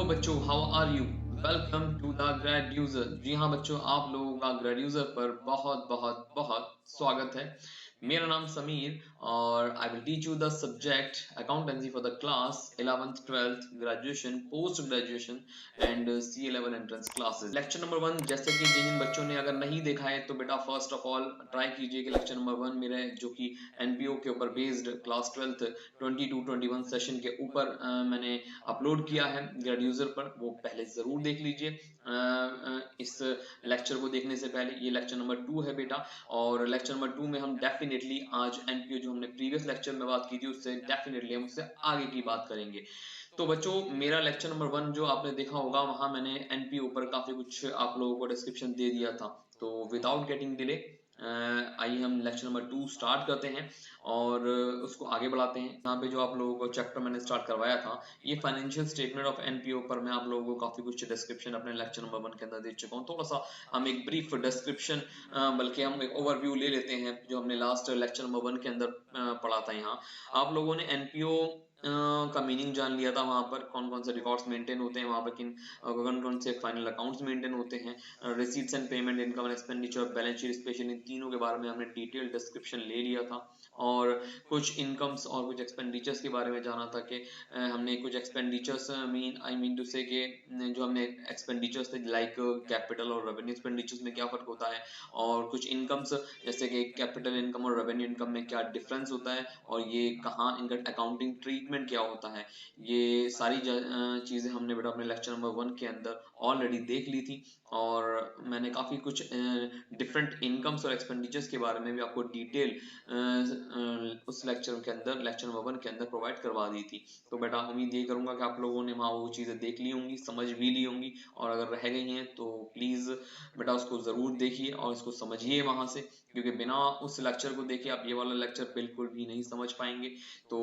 बच्चों, how are you? Welcome to the grade user. जी हाँ बच्चों, आप लोगों का ग्रेड यूजर पर बहुत बहुत बहुत स्वागत है। मेरा नाम समीर और I will teach you the subject accountancy for the class 11th 12th graduation, post graduation and C11 entrance classes. Lecture number 1, जैसे कि जिन बच्चों ने अगर नहीं देखा है तो बेटा फर्स्ट ऑफ ऑल ट्राई कीजिए कि लेक्चर नंबर 1 मेरे जो कि एनपीओ के ऊपर बेस्ड क्लास 12th 22-21 सेशन के ऊपर मैंने अपलोड किया है ग्रेड यूजर पर, वो पहले जरूर देख लीजिए। इस लेक्चर को देखने से पहले ये लेक्चर नंबर 2 है बेटा, और लेक्चर नंबर 2 में हम डेफिनेटली आज एनपीओ जो हमने प्रीवियस लेक्चर में बात की थी उससे डेफिनेटली हम उससे आगे की बात करेंगे। तो बच्चों, मेरा लेक्चर नंबर 1 जो आपने देखा होगा वहां मैंने एनपीओ पर काफी कुछ आप लोगों को डिस्क्रिप्शन दे दिया था। तो विदाउट गेटिंग डिले आइए हम लेक्चर नंबर 2 स्टार्ट करते हैं और उसको आगे बढ़ाते हैं। यहाँ पे जो आप लोगों को चैप्टर मैंने स्टार्ट करवाया था, ये फाइनेंशियल स्टेटमेंट ऑफ एनपीओ पर मैं आप लोगों को काफी कुछ डिस्क्रिप्शन अपने लेक्चर नंबर 1 के अंदर दे चुका हूँ। थोड़ा सा हम एक ब्रीफ डिस्क्रिप्शन बल्कि हम एक ओवरव्यू ले लेते हैं जो हमने लास्ट लेक्चर नंबर 1 के अंदर पढ़ा था। यहाँ आप लोगों ने एनपीओ का मीनिंग जान लिया था, वहां पर कौन कौन से रिकॉर्ड्स मेंटेन होते हैं, वहां पर कौन कौन से फाइनल अकाउंट्स मेंटेन होते हैं, receipts and payment, income and expenditure, balance sheet, specially in तीनों के बारे में हमने डिटेल डिस्क्रिप्शन ले लिया था। और कुछ इनकम्स और कुछ एक्सपेंडिचर्स के बारे में जाना था कि हमने कुछ एक्सपेंडिचर्स आई मीन टू से कि जो हमने एक्सपेंडिचर्स थे लाइक कैपिटल और रेवेन्यू एक्सपेंडिचर्स में क्या फर्क होता है, और कुछ इनकम्स जैसे कि कैपिटल इनकम और रेवेन्यू इनकम में क्या डिफरेंस होता है, और ये कहाँ इनका अकाउंटिंग ट्रीटमेंट क्या होता है। ये सारी चीजें हमने बेटा अपने लेक्चर नंबर 1 के अंदर ऑलरेडी देख ली थी, और मैंने काफी कुछ डिफरेंट इनकम्स और एक्सपेंडिचर्स के बारे में भी आपको डिटेल उस लेक्चर के अंदर, लेक्चर नंबर 1 के अंदर प्रोवाइड करवा दी थी। तो बेटा उम्मीद ये करूंगा कि आप लोगों ने वहां वो चीजें देख ली होंगी, समझ भी ली होंगी, और अगर रह गई हैं तो प्लीज बेटा उसको जरूर देखिए और इसको समझिए वहां से, क्योंकि बिना उस लेक्चर को देखे आप ये वाला लेक्चर बिल्कुल भी नहीं समझ पाएंगे। तो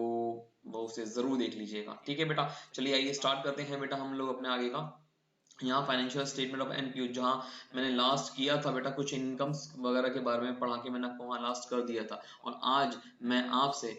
वो उसे जरूर देख लीजिएगा, ठीक है बेटा। चलिए आइए स्टार्ट करते हैं बेटा हम लोग अपने आगे का। यहाँ फाइनेंशियल स्टेटमेंट ऑफ एनपीओ जहाँ मैंने लास्ट किया था बेटा, कुछ इनकम्स वगैरह के बारे में पढ़ा के मैंने आपको वहाँ लास्ट कर दिया था, और आज मैं आपसे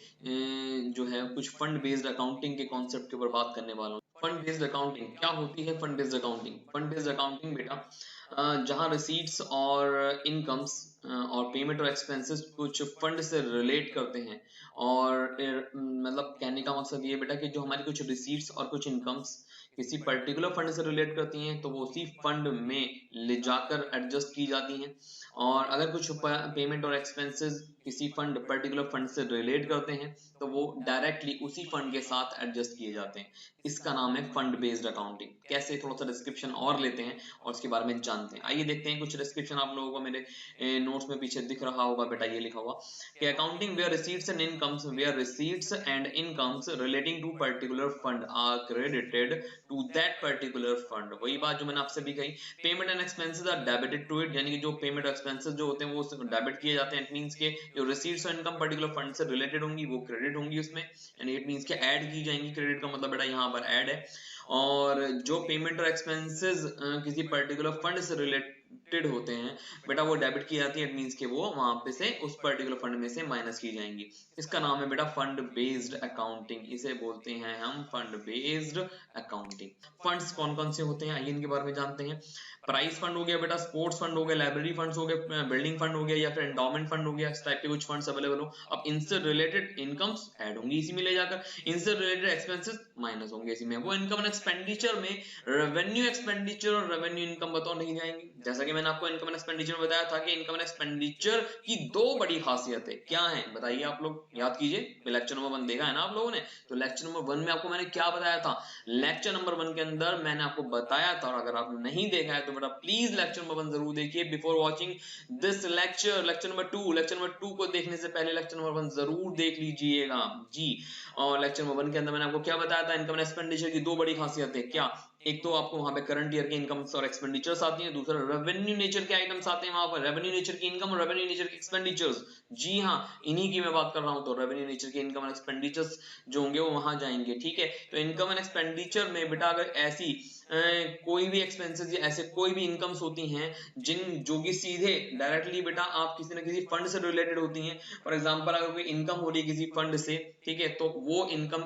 जो है कुछ फंड बेस्ड अकाउंटिंग के कॉन्सेप्ट के ऊपर बात करने वाला हूँ। फंड बेस्ड अकाउंटिंग क्या होती है? Fund based accounting, fund based accounting बेटा जहाँ रिसीट्स और इनकम्स और पेमेंट और एक्सपेंसेस कुछ फंड से रिलेट करते हैं, और मतलब कहने का मकसद ये बेटा कि जो हमारी कुछ रिसीट्स और कुछ इनकम्स किसी पर्टिकुलर फंड से रिलेट करती हैं तो वो उसी फंड में ले जाकर एडजस्ट की जाती हैं, और अगर कुछ पेमेंट और एक्सपेंसेस किसी फंड पर्टिकुलर फंड से रिलेट करते हैं तो वो डायरेक्टली उसी फंड के साथ एडजस्ट किए जाते हैं। इसका नाम है फंड बेस्ड अकाउंटिंग। कैसे, थोड़ा सा डिस्क्रिप्शन और लेते हैं और उसके बारे में जानते हैं। आइए देखते हैं कुछ डिस्क्रिप्शन आप लोगों को मेरे नोट्स में पीछे दिख रहा होगा बेटा, ये लिखा हुआ कि accounting where receipts and incomes, where receipts and incomes relating to particular fund are credited to that particular fund. वही बात जो मैंने आपसे भी कही, payment and expenses are debited to it, यानी कि जो पेमेंट और एक्सपेंसेस जो होते हैं वो डेबिट किए जाते हैं। इट मींस के जो रिसीट्स और इनकम पर्टिकुलर फंड से रिलेटेड होंगी वो क्रेडिट होंगी उसमें, यानी इट मींस के ऐड की जाएंगी। क्रेडिट का मतलब बेटा यहाँ पर ऐड है। और जो पेमेंट और एक्सपेंसेस किसी पर्टिकुलर फंड से रिलेटेड होते हैं बेटा वो डेबिट की जाती है। इट मींस के वो वहां पे से उस पर्टिकुलर फंड में से माइनस की जाएंगी। इसका नाम है बेटा फंड बेस्ड अकाउंटिंग, इसे बोलते हैं हम फंड बेस्ड अकाउंटिंग। फंड्स कौन कौन से होते हैं आइए इनके बारे में जानते हैं। प्राइस फंड हो गया बेटा, स्पोर्ट्स फंड हो गया, लाइब्रेरी फंड्स हो गए, बिल्डिंग फंड हो गया, या फिर एंडोमेंट फंड हो गया। इस टाइप के कुछ फंड्स अवेलेबल हो। अब इनसे रिलेटेड इनकम्स ऐड होंगी इसी में ले जाकर, इनसे रिलेटेड एक्सपेंसेस माइनस होंगे इसी में। वो इनकम एंड एक्सपेंडिचर में रेवेन्यू एक्सपेंडिचर और रेवेन्यू इनकम बताओ नहीं जाएंगे। जैसा कि मैंने आपको इनकम एंड एक्सपेंडिचर में बताया था कि इनकम एंड एक्सपेंडिचर की दो बड़ी खासियतें क्या है बताइए, आप लोग याद कीजिए। लेक्चर नंबर 1 देखा है ना आप लोगों ने? तो लेक्चर नंबर 1 में आपको मैंने क्या बताया था? लेक्चर नंबर 1 के अंदर मैंने आपको बताया था, और अगर आपने नहीं देखा है तो बेटा प्लीज लेक्चर नंबर 1 जरूर देखिए before watching this lecture. Lecture number 2, lecture number 2 को देखने से पहले लेक्चर नंबर 1 जरूर देख लीजिएगा जी। और लेक्चर नंबर 1 के अंदर मैंने आपको क्या बताया था? इनकम एंड एक्सपेंडिचर की दो बड़ी खासियतें क्या? एक तो आपको वहां पे करंट ईयर के इनकम्स और एक्सपेंडिचर्स आती हैं, दूसरा रेवेन्यू नेचर के आइटम्स आते हैं वहां पर, रेवेन्यू नेचर की इनकम और रेवेन्यू नेचर के एक्सपेंडिचर्स। जी हाँ, इन्हीं की मैं बात कर रहा हूं। तो रेवेन्यू नेचर के इनकम और एक्सपेंडिचर्स जो होंगे वो वहां जाएंगे, ठीक है। तो इनकम एंड एक्सपेंडिचर में बेटा अगर ऐसी कोई भी एक्सपेंसेस या ऐसे कोई भी इनकम्स होती हैं जो कि सीधे डायरेक्टली बेटा आप किसी ना किसी फंड से रिलेटेड होती हैं। फॉर एग्जांपल अगर कोई इनकम हो रही है किसी फंड से, ठीक है, तो वो इनकम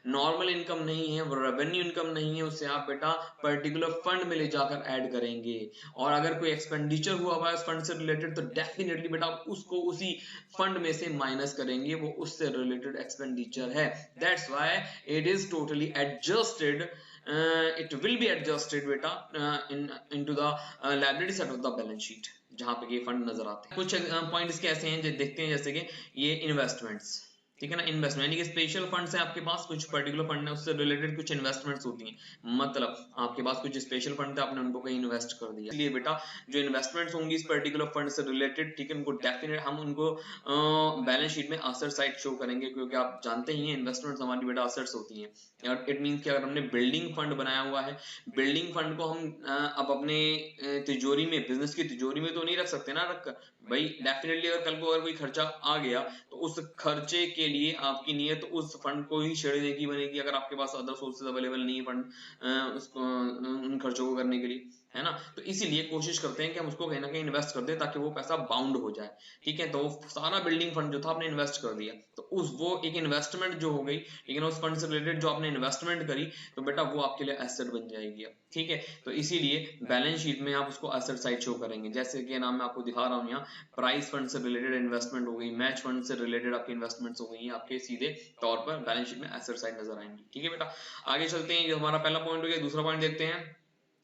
नॉर्मल इनकम नहीं है, वो रेवेन्यू इनकम नहीं है, उससे आप बेटा पर्टिकुलर फंड में ले जाकर ऐड करेंगे। और अगर कोई एक्सपेंडिचर हुआ हुआ है उस फंड से रिलेटेड, तो डेफिनेटली बेटा उसको उसी फंड में से माइनस करेंगे, वो उससे रिलेटेड एक्सपेंडिचर है। That's why it is totally adjusted, it will be adjusted बेटा into the liability side of the balance sheet, जहां पे ये फंड नजर आते हैं। कुछ पॉइंट्स कैसे हैं जो देखते हैं, जैसे कि ये इन्वेस्टमेंट्स, ठीक है ना, इन्वेस्टमेंट यानी कि स्पेशल फंड्स है आपके पास, कुछ पर्टिकुलर फंड है उससे रिलेटेड कुछ इन्वेस्टमेंट्स होती हैं, मतलब आपके पास कुछ स्पेशल फंड थे, आपने उनको कहीं इन्वेस्ट कर दिया, इसलिए बेटा जो इन्वेस्टमेंट्स होंगी इस पर्टिकुलर फंड से रिलेटेड, ठीक है, उनको डेफिनेट हम उनको बैलेंस शीट में असेट साइड शो करेंगे, क्योंकि आप जानते ही हैं इन्वेस्टमेंट्स हमारी बेटा असेट्स होती हैं। इट मींस कि अगर हमने बिल्डिंग फंड बनाया हुआ है, बिल्डिंग फंड को हम अब अपने तिजोरी में, बिजनेस की तिजोरी में तो नहीं रख सकते ना रख भाई, डेफिनेटली अगर कल को अगर कोई खर्चा आ गया तो उस खर्चे के लिए आपकी नीयत उस फंड को ही छेड़ने की बनेगी, अगर आपके पास अदर सोर्सेज अवेलेबल नहीं है फंड उसको उन खर्चों को करने के लिए, है ना। तो इसीलिए कोशिश करते हैं कि हम उसको कहीं ना कहीं इन्वेस्ट कर दें ताकि वो पैसा बाउंड हो जाए, ठीक है। तो सारा बिल्डिंग फंड जो था आपने इन्वेस्ट कर दिया, तो उस वो एक इन्वेस्टमेंट जो हो गई, लेकिन उस फंड से रिलेटेड जो आपने इन्वेस्टमेंट करी, तो बेटा वो आपके लिए एसेट बन जाएगी, ठीक है। तो इसीलिए बैलेंस शीट में आप उसको एसेट साइड शो करेंगे, जैसे कि नाम मैं आपको दिखा रहा हूँ यहाँ, प्राइस फंड से रिलेटेड इन्वेस्टमेंट हो गई, मैच फंड से रिलेटेड आपकी इन्वेस्टमेंट्स हो गई, आपके सीधे तौर पर बैलेंस शीट में एसेट साइड नजर आएंगी, ठीक है बेटा। आगे चलते हैं, जो हमारा पहला पॉइंट हो गया, दूसरा पॉइंट देखते हैं,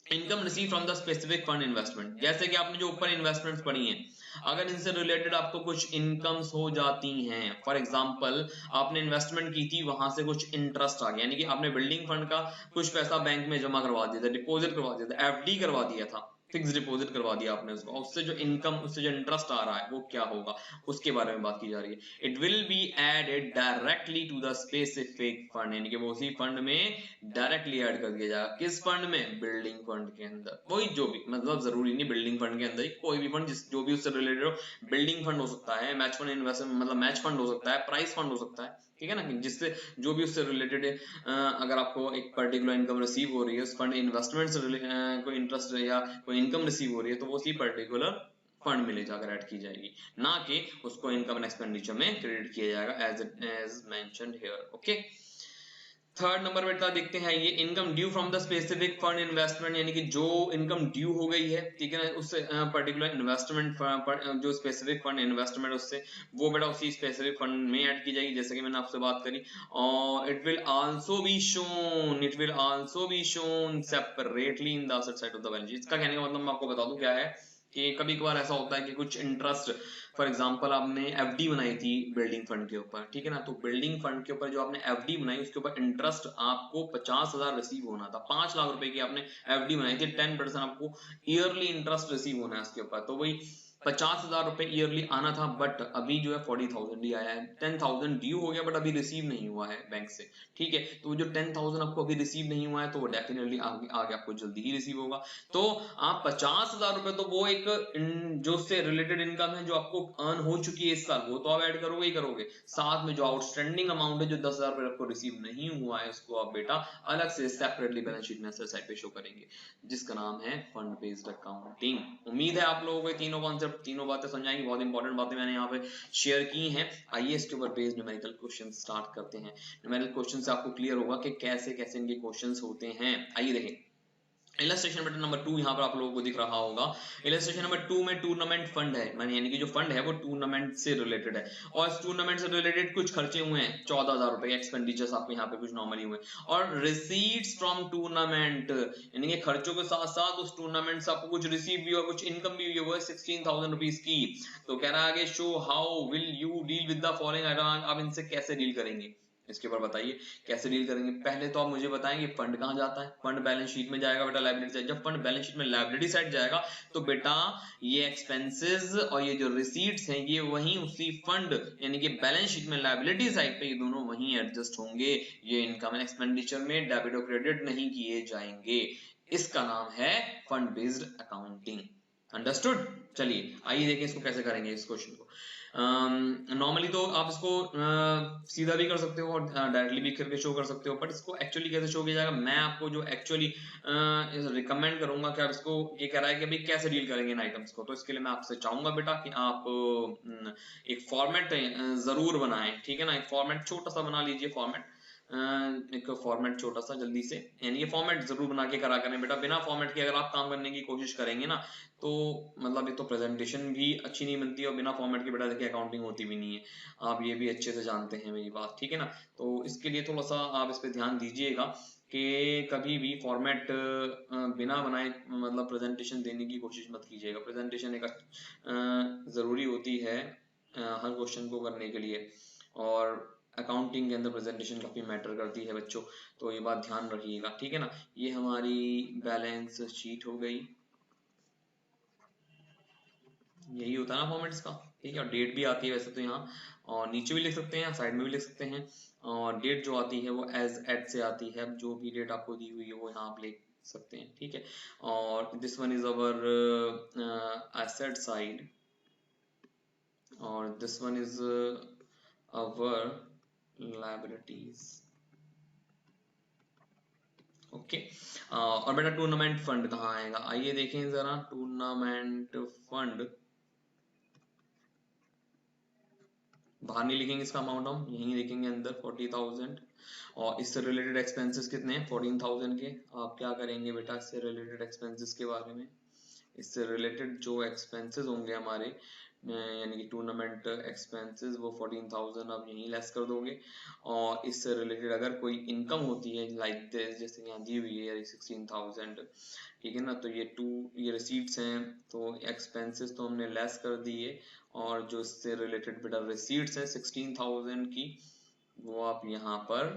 income receive from the specific fund investment. जैसे कि आपने जो ऊपर इन्वेस्टमेंट्स पढ़ी हैं, अगर इनसे रिलेटेड आपको कुछ इनकम्स हो जाती हैं, फॉर एग्जांपल आपने इन्वेस्टमेंट की थी, वहां से कुछ इंटरेस्ट आ गया, यानी कि आपने बिल्डिंग फंड का कुछ पैसा बैंक में जमा करवा दिया था, डिपॉजिट करवा दिया था, एफडी करवा दिया था, फिक्स डिपॉजिट करवा दिया आपने उसको, उससे जो इनकम, उससे जो इंटरेस्ट आ रहा है वो क्या होगा, उसके बारे में बात की जा रही है। It will be added directly to the specific fund, यानी कि वो उसी फंड में डायरेक्टली ऐड कर दिया जाएगा। किस फंड में? बिल्डिंग फंड के अंदर। वही जो भी, मतलब जरूरी नहीं बिल्डिंग फंड के अंदर ही, कोई भी फंड जो भी उससे रिलेटेड हो, बिल्डिंग फंड हो सकता है, मैच फंड इन्वेस्टमेंट मतलब मैच फंड हो सकता है, प्राइस फंड हो सकता है, ठीक है ना, जिससे जो भी उससे रिलेटेड है, अगर आपको एक पर्टिकुलर इनकम रिसीव हो रही है उस फंड इन्वेस्टमेंट से कोई इंटरेस्ट या कोई इनकम रिसीव हो रही है, तो वो उसी पर्टिकुलर फंड में ले जाकर ऐड की जाएगी, ना कि उसको इनकम एंड एक्सपेंडिचर में क्रेडिट किया जाएगा as mentioned here, okay. Third number बेटा देखते हैं, ये income due from the specific fund investment, यानी कि जो इनकम ड्यू हो गई है, ठीक है ना, उससे पर्टिकुलर इन्वेस्टमेंट जो स्पेसिफिक फंड इन्वेस्टमेंट उससे, वो बेटा उसी स्पेसिफिक फंड में ऐड की जाएगी, जैसे कि मैंने आपसे बात करी। और it will also be shown separately in the asset side of the balance sheet. इसका कहने का मतलब मैं आपको बता दूं क्या है, कि कभी कभार ऐसा होता है कि कुछ इंटरेस्ट, फॉर एग्जांपल आपने एफडी बनाई थी बिल्डिंग फंड के ऊपर, ठीक है ना, तो बिल्डिंग फंड के ऊपर जो आपने एफडी बनाई उसके ऊपर इंटरेस्ट आपको 50,000 रिसीव होना था, 5 लाख रुपए की आपने एफडी बनाई थी, 10% आपको ईयरली इंटरेस्ट रिसीव होना है उसके ऊपर, तो वही 50,000 रुपए ईयरली आना था, बट अभी जो है 40,000 ही आया है, 10,000 ड्यू हो गया बट अभी रिसीव नहीं हुआ है बैंक से, ठीक है। तो जो 10,000 आपको अभी रिसीव नहीं हुआ है, तो वो डेफिनेटली आगे आपको जल्दी ही रिसीव होगा। तो आप 50,000 रुपए, तो वो एक जो उससे रिलेटेड इनकम है जो आपको अर्न हो चुकी है इस साल, वो तो आप ऐड करोगे ही करोगे, साथ में जो आउटस्टैंडिंग अमाउंट है जो 10,000 रुपए आपको रिसीव नहीं हुआ है, उसको आप बेटा अलग से सेपरेटली बैलेंस शीट में असेट साइड पे शो करेंगे, जिसका नाम है फंड बेस्ड अकाउंटिंग। उम्मीद है आप लोगों को तीनों कॉन्सेप्ट, तीनों बातें समझाएंगी, बहुत इंपॉर्टेंट बातें मैंने यहाँ पे शेयर की हैं। आइए इसके ऊपर बेस्ड न्यूमेरिकल क्वेश्चन स्टार्ट करते हैं। न्यूमेरिकल क्वेश्चन से आपको क्लियर होगा कि कैसे कैसे इनके क्वेश्चंस होते हैं। आइए देखें, इलस्ट्रेशन बटन नंबर 2 यहाँ पर आप लोगों को दिख रहा होगा। इलस्ट्रेशन नंबर 2 में टूर्नामेंट फंड है, यानी कि जो फंड है वो टूर्नामेंट से रिलेटेड है, और इस टूर्नामेंट से रिलेटेड कुछ खर्चे हुए हैं 14,000 रुपए के, एक्सपेंडिचर्स आपको यहाँ पे कुछ नॉर्मली हुए, और रिसीट्स फ्रॉम टूर्नामेंट, यानी कि खर्चों के साथ साथ उस टूर्नामेंट से आपको कुछ रिसीव भी हुआ, कुछ इनकम भी हुई है, वो है 16,000 रुपीज की। तो कह रहा है आगे, show how will you deal with the following item, आप इनसे कैसे डील करेंगे, इसके ऊपर बताइए कैसे डील करेंगे। पहले तो आप मुझे बताएंगे फंड कहां जाता है, फंड बैलेंस शीट में जाएगा बेटा, लायबिलिटी साइड। जब फंड बैलेंस शीट में लायबिलिटी साइड जाएगा तो बेटा ये एक्सपेंसेस और ये जो रिसीट्स हैं ये वहीं उसी फंड यानी कि बैलेंस शीट में लायबिलिटी साइड पे ये दोनों वहीं एडजस्ट होंगे, ये इनकम एंड एक्सपेंडिचर में डेबिट और क्रेडिट नहीं किए जाएंगे। इसका नाम है फंड बेस्ड अकाउंटिंग। अंडरस्टूड? चलिए आइए देखें इसको कैसे करेंगे इस क्वेश्चन को। नॉर्मली तो आप इसको सीधा भी कर सकते हो और डायरेक्टली भी करके शो कर सकते हो, बट इसको एक्चुअली कैसे शो किया जाएगा, मैं आपको जो एक्चुअली रिकमेंड करूंगा कि आप इसको, ये कह रहा है कि अभी कैसे डील करेंगे इन आइटम्स को, तो इसके लिए मैं आपसे चाहूंगा बेटा कि आप एक फॉर्मेट जरूर बनाएं, ठीक है ना। एक फॉर्मेट छोटा सा बना लीजिए, फॉर्मेट एक फॉर्मेट छोटा सा जल्दी से, यानी ये फॉर्मेट जरूर बना के करा करें बेटा। बिना फॉर्मेट के अगर आप काम करने की कोशिश करेंगे ना, तो मतलब एक तो प्रेजेंटेशन भी अच्छी नहीं बनती और बिना फॉर्मेट के बेटा देखिए अकाउंटिंग होती भी नहीं है, आप ये भी अच्छे से जानते हैं मेरी बात, ठीक है ना। तो इसके लिए थोड़ा सा आप इस पे ध्यान दीजिएगा कि कभी भी फॉर्मेट बिना बनाए मतलब प्रेजेंटेशन देने की कोशिश मत कीजिएगा। प्रेजेंटेशन एक जरूरी होती है हर क्वेश्चन को करने के लिए, और अकाउंटिंग के अंदर प्रेजेंटेशन काफी मैटर करती है बच्चों, तो ये बात ध्यान रखिएगा, ठीक है ना। ये हमारी बैलेंस शीट हो गई, यही होता है ना फॉर्मेट्स का, ठीक है। और डेट भी आती है वैसे तो यहाँ, और नीचे भी लिख सकते हैं, साइड में भी लिख सकते हैं, और डेट जो आती है वो एज एट से आती है, जो भी डेट आपको दी हुई है वो यहाँ आप लिख सकते हैं, ठीक है। और this one is our asset side, और this one is our liabilities, okay. और बेटा टूर्नामेंट फंड कहाँ आएगा, आइए देखें जरा। टूर्नामेंट फंड बाहर नहीं लिखेंगे, इसका अमाउंट हम यहीं लिखेंगे अंदर 40,000, और इससे रिलेटेड एक्सपेंसेस कितने हैं 14,000 के। आप क्या करेंगे बेटा इससे रिलेटेड एक्सपेंसेस के बारे में, इससे रिलेटेड जो एक्सपेंसेस होंगे हमारे यानी कि टूर्नामेंट एक्सपेंसेस, वो 14,000 आप यहीं लेस कर दोगे। और इससे रिलेटेड अगर कोई इनकम होती है लाइक दिस, जैसे यहाँ दी हुई है 16,000, ठीक है ना, तो ये रिसीट्स हैं, तो एक्सपेंसेस तो हमने लेस कर दिए, और जो इससे रिलेटेड बेटा रिसीट्स है 16,000 की, वो आप यहाँ पर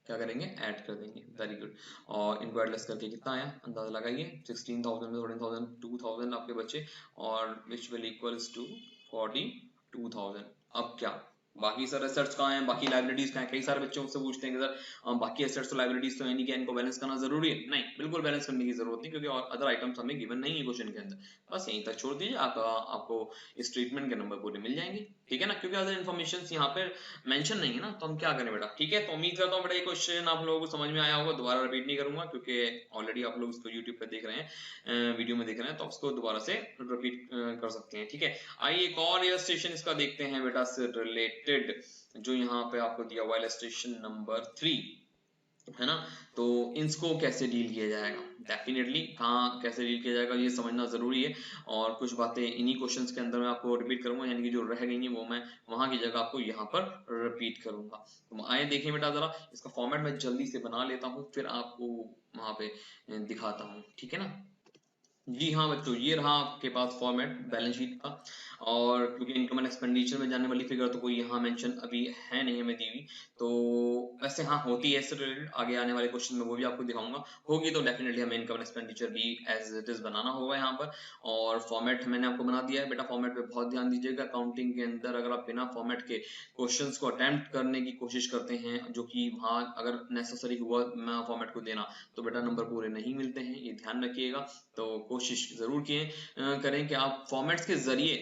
क्या करेंगे, ऐड कर देंगे, वेरी गुड। और इनको एडलेस करके कितना आया अंदाजा लगाइए, 16,000 में 14,000 2,000 आपके बचे, और विच विल इक्वल्स टू 42,000। अब क्या बाकी सर एसेट्स कहाँ हैं, बाकी लाइबिलिटीज कहाँ हैं, कई सारे बच्चे मुझसे पूछते हैं कि सर बाकी एसेट्स तो लाइबिलिटीज तो है नहीं, क्या इनको बैलेंस करना जरूरी है, नहीं बिल्कुल बैलेंस करने की जरूरत नहीं, क्योंकि और अदर आइटम्स हमें गिवन नहीं है क्वेश्चन के अंदर, बस यहीं तक छोड़ दीजिए, आपको इस ट्रीटमेंट के नंबर पूरे मिल जाएंगे, ठीक है ना, क्योंकि अदर इन्फॉर्मेशन यहाँ पे मेंशन नहीं है ना, तो हम क्या करें बेटा, ठीक है। तो उम्मीद करता हूँ बेटा ये क्वेश्चन आप लोगों को समझ में आया होगा, दोबारा रिपीट नहीं करूंगा क्योंकि ऑलरेडी आप लोग इसको यूट्यूब पे देख रहे हैं, वीडियो में देख रहे हैं, तो उसको दोबारा से रिपीट कर सकते हैं, ठीक है। आइए एक और इलस्ट्रेशन इसका देखते हैं बेटा से रिलेटेड, जो यहाँ पे आपको दिया हुआ इलस्ट्रेशन नंबर 3 है ना। तो इसको कैसे डील किया जाएगा, डेफिनेटली कहाँ कैसे डील किया जाएगा ये समझना जरूरी है, और कुछ बातें इन्हीं क्वेश्चंस के अंदर मैं आपको रिपीट करूंगा, यानी कि जो रह गई हैं वो मैं वहां की जगह आपको यहाँ पर रिपीट करूंगा। तो आए देखें बेटा जरा, इसका फॉर्मेट मैं जल्दी से बना लेता हूँ, फिर आपको वहां पे दिखाता हूँ, ठीक है ना। जी हाँ बच्चों, ये रहा आपके पास फॉर्मेट बैलेंस शीट का, और क्योंकि इनकम एंड एक्सपेंडिचर में जाने वाली फिगर तो कोई यहाँ मेंशन अभी है नहीं हमें दी हुई, तो वैसे हाँ होती है इससे रिलेटेड, आगे आने वाले क्वेश्चन में वो भी आपको दिखाऊंगा, होगी तो डेफिनेटली हमें इनकम एंड एक्सपेंडिचर भी एज इट इज बनाना होगा यहाँ पर। और फॉर्मेट मैंने आपको बना दिया है बेटा, फॉर्मेट पे बहुत ध्यान दीजिएगा, अकाउंटिंग के अंदर अगर आप बिना फॉर्मेट के क्वेश्चन को अटेम्प्ट करने की कोशिश करते हैं, जो कि वहाँ अगर नेसेसरी हुआ फॉर्मेट को देना, तो बेटा नंबर पूरे नहीं मिलते हैं, ये ध्यान रखिएगा। तो कोशिश जरूर करें कि आप फॉर्मेट्स के जरिए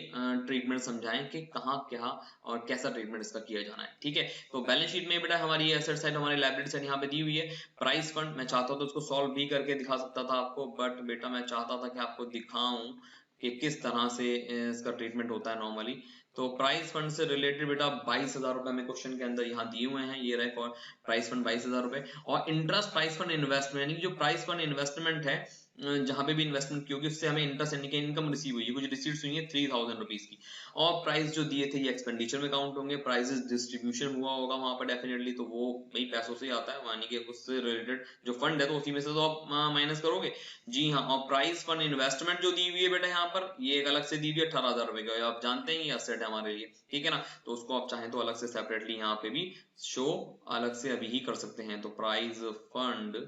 ट्रीटमेंट समझाएं कि कहाँ क्या और कैसा ट्रीटमेंट इसका किया जाना है, ठीक है। तो बैलेंस शीट में बेटा हमारी एसेट साइड हमारी लायबिलिटी साइड यहाँ पे दी हुई है। प्राइस फंड मैं चाहता तो उसको सॉल्व भी करके दिखा सकता था आपको, बट बेटा मैं चाहता था कि आपको दिखाऊं कि किस तरह से इसका ट्रीटमेंट होता है नॉर्मली। तो प्राइस फंड से रिलेटेड बेटा 22,000 रुपए में क्वेश्चन के अंदर यहाँ दिए हुए हैं, ये रहे फॉर प्राइस फंड 22,000 रुपए। और इंटरेस्ट प्राइस फंड इन्वेस्टमेंट, यानी जो प्राइस फंड इन्वेस्टमेंट है जहां पे भी इन्वेस्टमेंट की होगी उससे हमें इंटरेस्ट यानी कि इनकम रिसीव हुई है, कुछ रिसीट्स हुई है 3,000 रुपीज की, और प्राइस जो दिए थे ये एक्सपेंडिचर में काउंट होंगे, प्राइसेस डिस्ट्रीब्यूशन हुआ होगा वहां पर डेफिनेटली, तो वो भाई पैसों से ही आता है, यानी कि उससे रिलेटेड जो फंड है तो उसी में से तो आप माइनस करोगे। जी हाँ, और प्राइस फंड इन्वेस्टमेंट जो दी हुई है बेटा यहाँ पर, ये एक अलग से दी हुई है 18,000 रुपए का, आप जानते हैं ये असेट है हमारे लिए, ठीक है ना। तो उसको आप चाहें तो अलग से सेपरेटली यहाँ पे भी शो अलग से अभी ही कर सकते हैं। तो price fund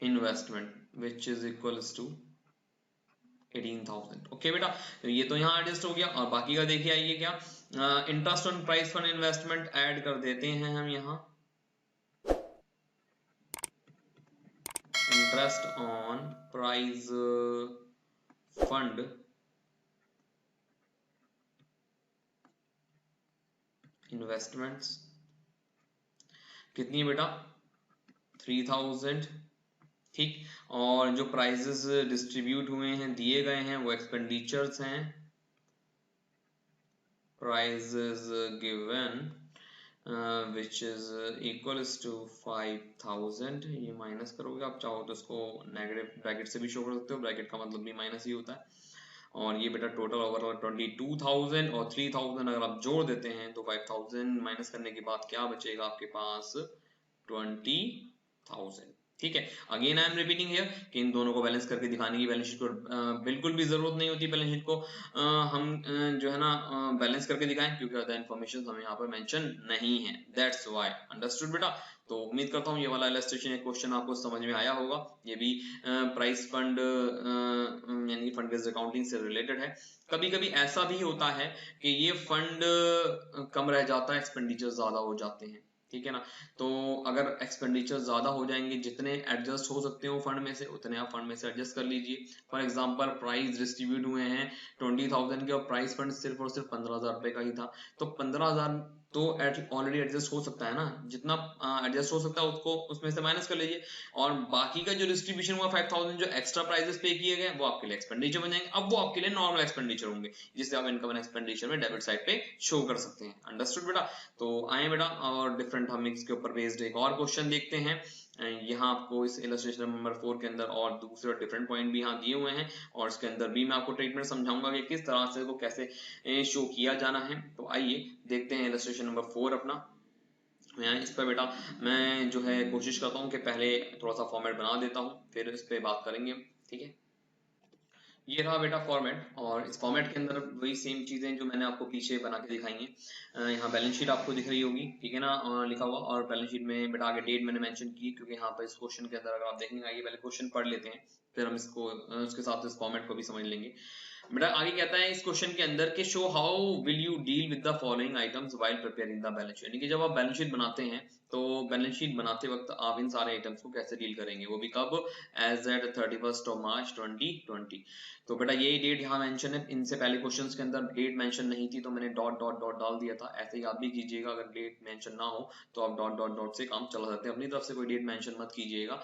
investment which is equals to 18,000, okay बेटा। तो ये तो यहाँ एडजस्ट हो गया, और बाकी का देखिए आइए क्या, interest on price fund investment add कर देते हैं हम यहाँ, interest on prize fund investments कितनी है बेटा 3000, ठीक। और जो प्राइजेस डिस्ट्रीब्यूट हुए हैं दिए गए हैं वो एक्सपेंडिचर्स हैं, prizes given which is equals to 5000। ये माइनस करोगे आप चाहो तो इसको नेगेटिव ब्रैकेट से भी शो कर सकते हो, ब्रैकेट का मतलब भी माइनस ही होता है। और ये बेटा टोटल ओवरऑल 22,000 और 3000 अगर आप जोड़ देते हैं तो 5000 माइनस करने के बाद क्या बचेगा आपके पास 20,000, ठीक है। Again I am repeating here कि इन दोनों को बैलेंस करके दिखाने की बैलेंस शीट को बिल्कुल भी जरूरत नहीं होती बैलेंस शीट को हम जो है ना बैलेंस करके दिखाएं, क्योंकि अदर इन्फॉर्मेशन हमें यहाँ पर मेंशन नहीं है, दैट्स व्हाई। अंडरस्टूड बेटा। तो उम्मीद करता हूँ ये वाला इलस्ट्रेशन या क्वेश्चन आपको समझ में आया होगा। ये भी प्राइस फंड यानी फंड बेस्ड अकाउंटिंग से रिलेटेड है। कभी कभी ऐसा भी होता है कि ये फंड कम रह जाता है, एक्सपेंडिचर ज्यादा हो जाते हैं, ठीक है ना। तो अगर एक्सपेंडिचर ज्यादा हो जाएंगे, जितने एडजस्ट हो सकते हो फंड में से उतने आप फंड में से एडजस्ट कर लीजिए। फॉर एग्जांपल प्राइस डिस्ट्रीब्यूट हुए हैं 20,000 के और प्राइस फंड सिर्फ और सिर्फ 15,000 रुपए का ही था, तो 15,000 तो ऑलरेडी एडजस्ट हो सकता है ना, जितना एडजस्ट हो सकता है उसको उसमें से माइनस कर लीजिए। और बाकी का जो डिस्ट्रीब्यूशन हुआ 5,000 जो एक्स्ट्रा प्राइजेस पे किए गए वो आपके लिए एक्सपेंडिचर बन जाएंगे। अब वो आपके लिए नॉर्मल एक्सपेंडिचर होंगे, जिससे आप इनकम एंड एक्सपेंडिचर में डेबिट साइड पे शो कर सकते हैं। अंडरस्टूड बेटा। तो आए बेटा और डिफरेंट हम इसके ऊपर बेस्ड एक और क्वेश्चन देखते हैं। यहाँ आपको इस इलस्ट्रेशन नंबर 4 के अंदर और दूसरे डिफरेंट पॉइंट भी यहाँ दिए हुए हैं, और इसके अंदर भी मैं आपको ट्रीटमेंट समझाऊंगा कि किस तरह से वो कैसे शो किया जाना है। तो आइए देखते हैं इलस्ट्रेशन नंबर 4 अपना। मैं इस पर बेटा मैं जो है कोशिश करता हूँ कि पहले थोड़ा सा फॉर्मेट बना देता हूँ, फिर इस पे बात करेंगे, ठीक है। ये रहा बेटा फॉर्मेट, और इस फॉर्मेट के अंदर वही सेम चीजें जो मैंने आपको पीछे बना के दिखाई हैं। यहाँ बैलेंस शीट आपको दिख रही होगी, ठीक है ना, लिखा हुआ। और बैलेंस शीट में बेटा आगे डेट मैंने मेंशन की, क्योंकि यहाँ पर इस क्वेश्चन के अंदर अगर आप देखेंगे, आइए पहले क्वेश्चन पढ़ लेते हैं, फिर हम इसको उसके साथ इस फॉर्मेट को भी समझ लेंगे। बेटा आगे कहता है इस क्वेश्चन के अंदर कि show how will you deal with the following items while preparing the balance sheet, यानी कि जब आप बैलेंस शीट बनाते हैं तो बैलेंस शीट बनाते वक्त आप इन सारे आइटम्स को कैसे डील करेंगे, वो भी कब, एज एट 31 मार्च 2020। तो बेटा यही डेट यहाँ मेंशन है। इनसे पहले क्वेश्चंस के अंदर डेट मेंशन नहीं थी तो मैंने डॉट डॉट डॉट डाल दिया था, ऐसे ही आप भी कीजिएगा। अगर डेट मेंशन ना हो तो आप डॉट डॉट डॉट से काम चला सकते हैं, अपनी तरफ से कोई डेट मेंशन मत कीजिएगा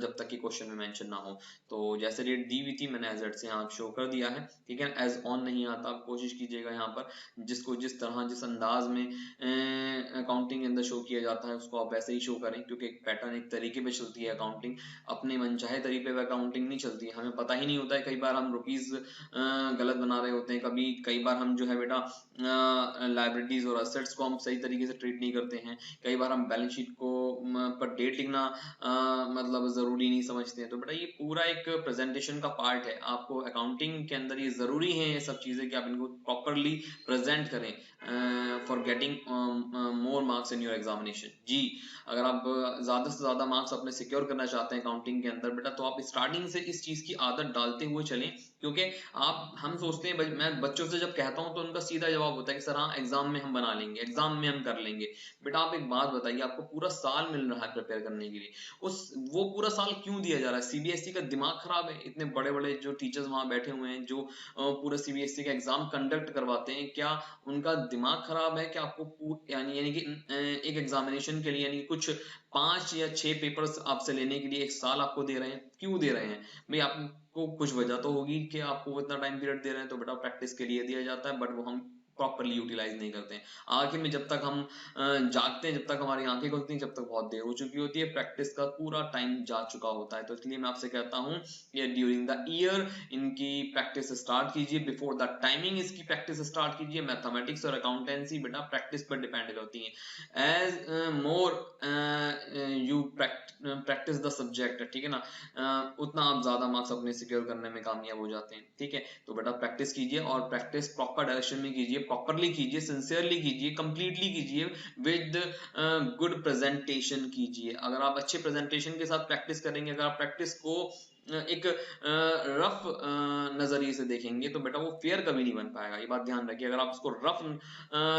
जब तक कि क्वेश्चन में मेंशन ना हो। तो जैसे डेट दी हुई थी मैंने एज एट से यहाँ शो कर दिया है, ठीक है। एज ऑन नहीं आता, आप कोशिश कीजिएगा यहाँ पर जिसको जिस तरह जिस अंदाज में अकाउंटिंग के अंदर शो किया जाता है उसको आप वैसे ही शो करें, क्योंकि एक पैटर्न एक तरीके पे चलती है अकाउंटिंग, अपने मनचाहे तरीके पे अकाउंटिंग नहीं चलती है। हमें पता ही नहीं होता है, कई बार हम रुपीज गलत बना रहे होते हैं, कभी कई बार हम जो है बेटा लाइबिलिटीज और असेट्स को हम सही तरीके से ट्रीट नहीं करते हैं, कई बार हम बैलेंस शीट को पर डेट लिखना मतलब जरूरी नहीं समझते हैं। तो बेटा ये पूरा एक प्रेजेंटेशन का पार्ट है, आपको अकाउंटिंग के अंदर ये जरूरी है ये सब चीजें कि आप इनको प्रॉपरली प्रेजेंट करें for getting more marks in your examination. जी, अगर आप ज्यादा से ज्यादा मार्क्स अपने सिक्योर करना चाहते हैं अकाउंटिंग के अंदर बेटा, तो आप स्टार्टिंग से इस चीज की आदत डालते हुए चलें। क्योंकि आप हम सोचते हैं, मैं बच्चों से जब कहता हूं तो उनका सीधा जवाब होता है कि सर हाँ एग्जाम में हम बना लेंगे, एग्जाम में हम कर लेंगे। बेटा आप एक बात बताइए, आपको पूरा साल मिल रहा है प्रिपेयर करने के लिए, उस वो पूरा साल क्यों दिया जा रहा है? सीबीएसई का दिमाग खराब है? इतने बड़े बड़े जो टीचर्स वहां बैठे हुए हैं जो पूरा सीबीएसई का एग्जाम कंडक्ट करवाते हैं, क्या उनका दिमाग खराब है कि आपको यानी कि एक एग्जामिनेशन के लिए यानी कुछ 5 या 6 पेपर्स आपसे लेने के लिए एक साल आपको दे रहे हैं? क्यों दे रहे हैं भाई? आपको कुछ वजह तो होगी कि आपको इतना टाइम पीरियड दे रहे हैं। तो बेटा प्रैक्टिस के लिए दिया जाता है, बट वो हम प्रॉपरली यूटिलाइज नहीं करते हैं। आखिर में जब तक हम जागते हैं, जब तक हमारी आंखें खुलती हैं, जब तक बहुत देर हो चुकी होती है, प्रैक्टिस का पूरा टाइम जा चुका होता है। तो इसलिए मैं आपसे कहता हूं कि ड्यूरिंग द ईयर इनकी प्रैक्टिस स्टार्ट कीजिए, बिफोर द टाइमिंग इसकी प्रैक्टिस स्टार्ट कीजिए। मैथमेटिक्स और अकाउंटेंसी बेटा प्रैक्टिस पर डिपेंड करती है। As more you practice the subject, ठीक है ना, उतना आप ज्यादा मार्क्स अपने सिक्योर करने में कामयाब हो जाते हैं, ठीक है। तो बेटा प्रैक्टिस कीजिए, और प्रैक्टिस प्रॉपर डायरेक्शन में कीजिए, प्रॉपरली कीजिए, सिंसियरली कीजिए, कंप्लीटली कीजिए, विद गुड प्रेजेंटेशन कीजिए। अगर आप अच्छे प्रेजेंटेशन के साथ प्रैक्टिस करेंगे, अगर आप प्रैक्टिस को एक रफ नजरिए से देखेंगे तो बेटा वो फेयर कभी नहीं बन पाएगा। ये बात ध्यान रखिए। अगर आप उसको रफ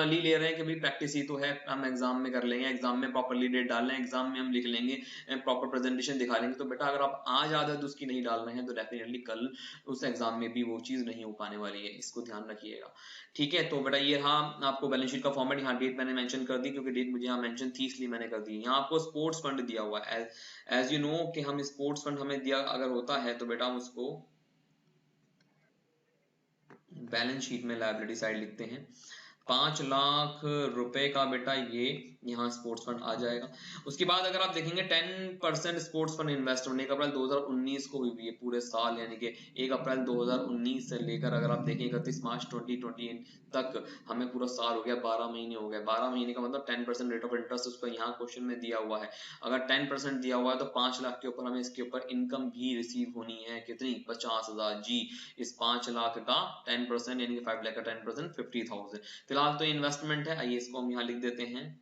ले रहे हैं कि भाई प्रैक्टिस ही तो है, हम एग्जाम में कर लेंगे, एग्जाम में प्रॉपरली डेट डाल लें, एग्जाम में हम लिख लेंगे, प्रॉपर प्रेजेंटेशन दिखा लेंगे, तो बेटा अगर आप आज आदत उसकी नहीं डाल रहे हैं तो डेफिनेटली कल उस एग्जाम में भी वो चीज नहीं हो पाने वाली है। इसको ध्यान रखिएगा। ठीक है, तो बेटा ये हाँ आपको बैलेंस शीट का फॉर्मेट, यहाँ डेट मैंने मेंशन कर दी क्योंकि डेट मुझे यहाँ मेंशन थी इसलिए मैंने कर दी। यहाँ आपको स्पोर्ट्स फंड दिया हुआ है। एज यू नो कि हम स्पोर्ट्स फंड हमें दिया अगर होता है तो बेटा हम उसको बैलेंस शीट में लायबिलिटी साइड लिखते हैं। 5 लाख रुपए का बेटा ये यहाँ स्पोर्ट्स फंड आ जाएगा। उसके बाद अगर आप देखेंगे 10% स्पोर्ट्स फंड इन्वेस्टमेंट 1 अप्रैल 2019 को हुई है पूरे साल, यानी कि 1 अप्रैल 2019 से लेकर अगर आप देखें 31 मार्च 2020 तक हमें पूरा साल हो गया, 12 महीने हो गए। 12 महीने का मतलब 10% रेट ऑफ इंटरेस्ट उसका यहाँ क्वेश्चन में दिया हुआ है। अगर 10% दिया हुआ है तो 5 लाख के ऊपर हमें इसके ऊपर इनकम भी रिसीव होनी है। कितनी? 50,000 जी। इस 5 लाख का 10% यानी कि 5 लाख का 10% 50,000। फिलहाल तो इन्वेस्टमेंट है, आइए इसको हम यहाँ लिख देते हैं।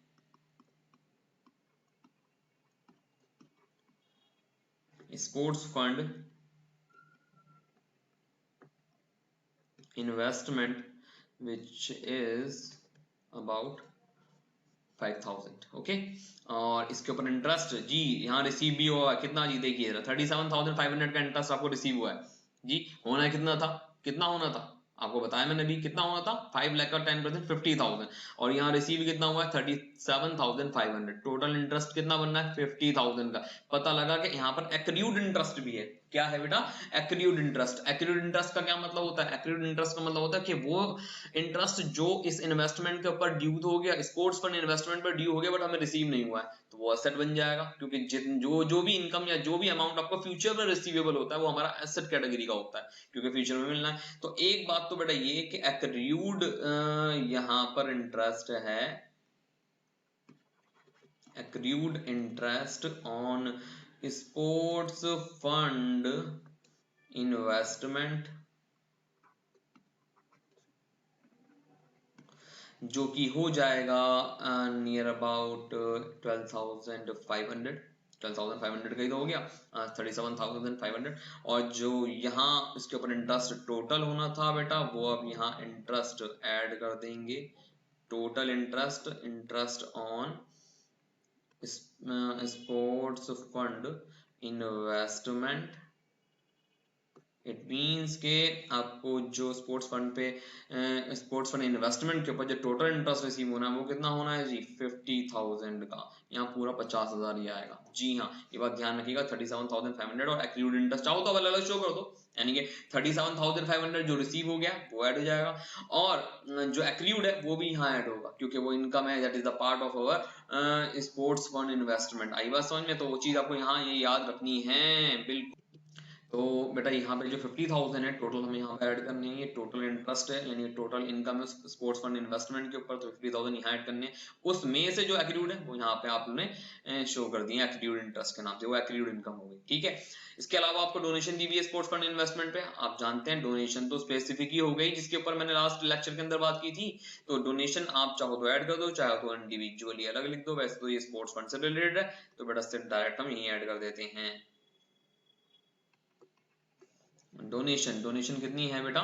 Sports fund investment which is about 5,000। Okay, और इसके ऊपर इंटरेस्ट जी यहाँ रिसीव भी हुआ। कितना जी? देखिए 37,500 का इंटरेस्ट आपको रिसीव हुआ है जी। होना कितना था? कितना होना था आपको बताया मैंने अभी, कितना होना था? 5 लाख का 10% 50,000, और यहाँ रिसीव कितना हुआ है? 37,500। टोटल इंटरेस्ट कितना बनना है? 50,000 का। पता लगा कि यहाँ पर एक्रूड इंटरेस्ट भी है। क्या है बेटा? Accrued interest. एक्रूड इंटरेस्ट का क्या मतलब होता है? एक्रूड इंटरेस्ट का मतलब होता है कि वो इंटरेस्ट जो इस इन्वेस्टमेंट के ऊपर ड्यू हो गया, स्पोर्ट्स फंड इन्वेस्टमेंट पर ड्यू हो गया बट हमें रिसीव नहीं हुआ है, तो वो एसेट बन जाएगा। क्योंकि जो भी इनकम या जो भी अमाउंट आपको फ्यूचर में रिसीवेबल होता है वो हमारा एसेट कैटेगरी का होता है, क्योंकि फ्यूचर में मिलना है। तो एक बात तो बेटा ये कि एक्रूड यहां पर इंटरेस्ट है, accrued interest on sports fund investment, जो कि हो जाएगा नियर अबाउट 12,500। 12,500 का ही तो हो गया, 37,500। और जो यहाँ इसके ऊपर इंटरेस्ट टोटल होना था बेटा वो अब यहाँ इंटरेस्ट ऐड कर देंगे। Total interest, interest on sports fund investment. It means के आपको जो स्पोर्ट्स फंड पे स्पोर्ट्स फंड इन्वेस्टमेंट के ऊपर जो टोटल इंटरेस्ट रिसीव होना है वो कितना होना है जी? 50,000 का। यहाँ पूरा 50,000 ही आएगा जी। हाँ, ये बात ध्यान रखिएगा। 37,500 और एक्रूड इंटरेस्ट चाहो तो अलग अलग शो कर दो, यानी कि 37,500 जो रिसीव हो गया वो ऐड हो जाएगा, और जो एक्रूड है वो भी यहाँ ऐड होगा क्योंकि वो इनकम है, that is the part of our sports fund investment. आई बात समझ में? तो वो चीज आपको यहाँ ये याद रखनी है बिल्कुल। तो बेटा यहाँ पे जो 50,000 है टोटल हमें यहाँ पे ऐड करनी है। ये टोटल इंटरेस्ट है यानी टोटल इनकम है स्पोर्ट्स फंड इन्वेस्टमेंट के ऊपर, तो 50,000 यहाँ ऐड करने हैं। उसमें से जो एक्रूड है वो यहाँ पे आपने शो कर दिया एक्रूड इंटरेस्ट के नाम से, वो एक्रूड इनकम हो गई। ठीक है, इसके अलावा आपको डोनेशन दी हुई है स्पोर्ट्स फंड इन्वेस्टमेंट पे। आप जानते हैं डोनेशन तो स्पेसिफिक ही हो गई जिसके ऊपर मैंने लास्ट लेक्चर के अंदर बात की थी। तो डोनेशन आप चाहो तो ऐड कर दो, चाहो तो इंडिविजुअली अलग लिख दो। वैसे तो ये स्पोर्ट्स फंड से रिलेटेड है तो बेटा सिर्फ डायरेक्ट हम यही ऐड कर देते हैं। डोनेशन, डोनेशन कितनी है बेटा?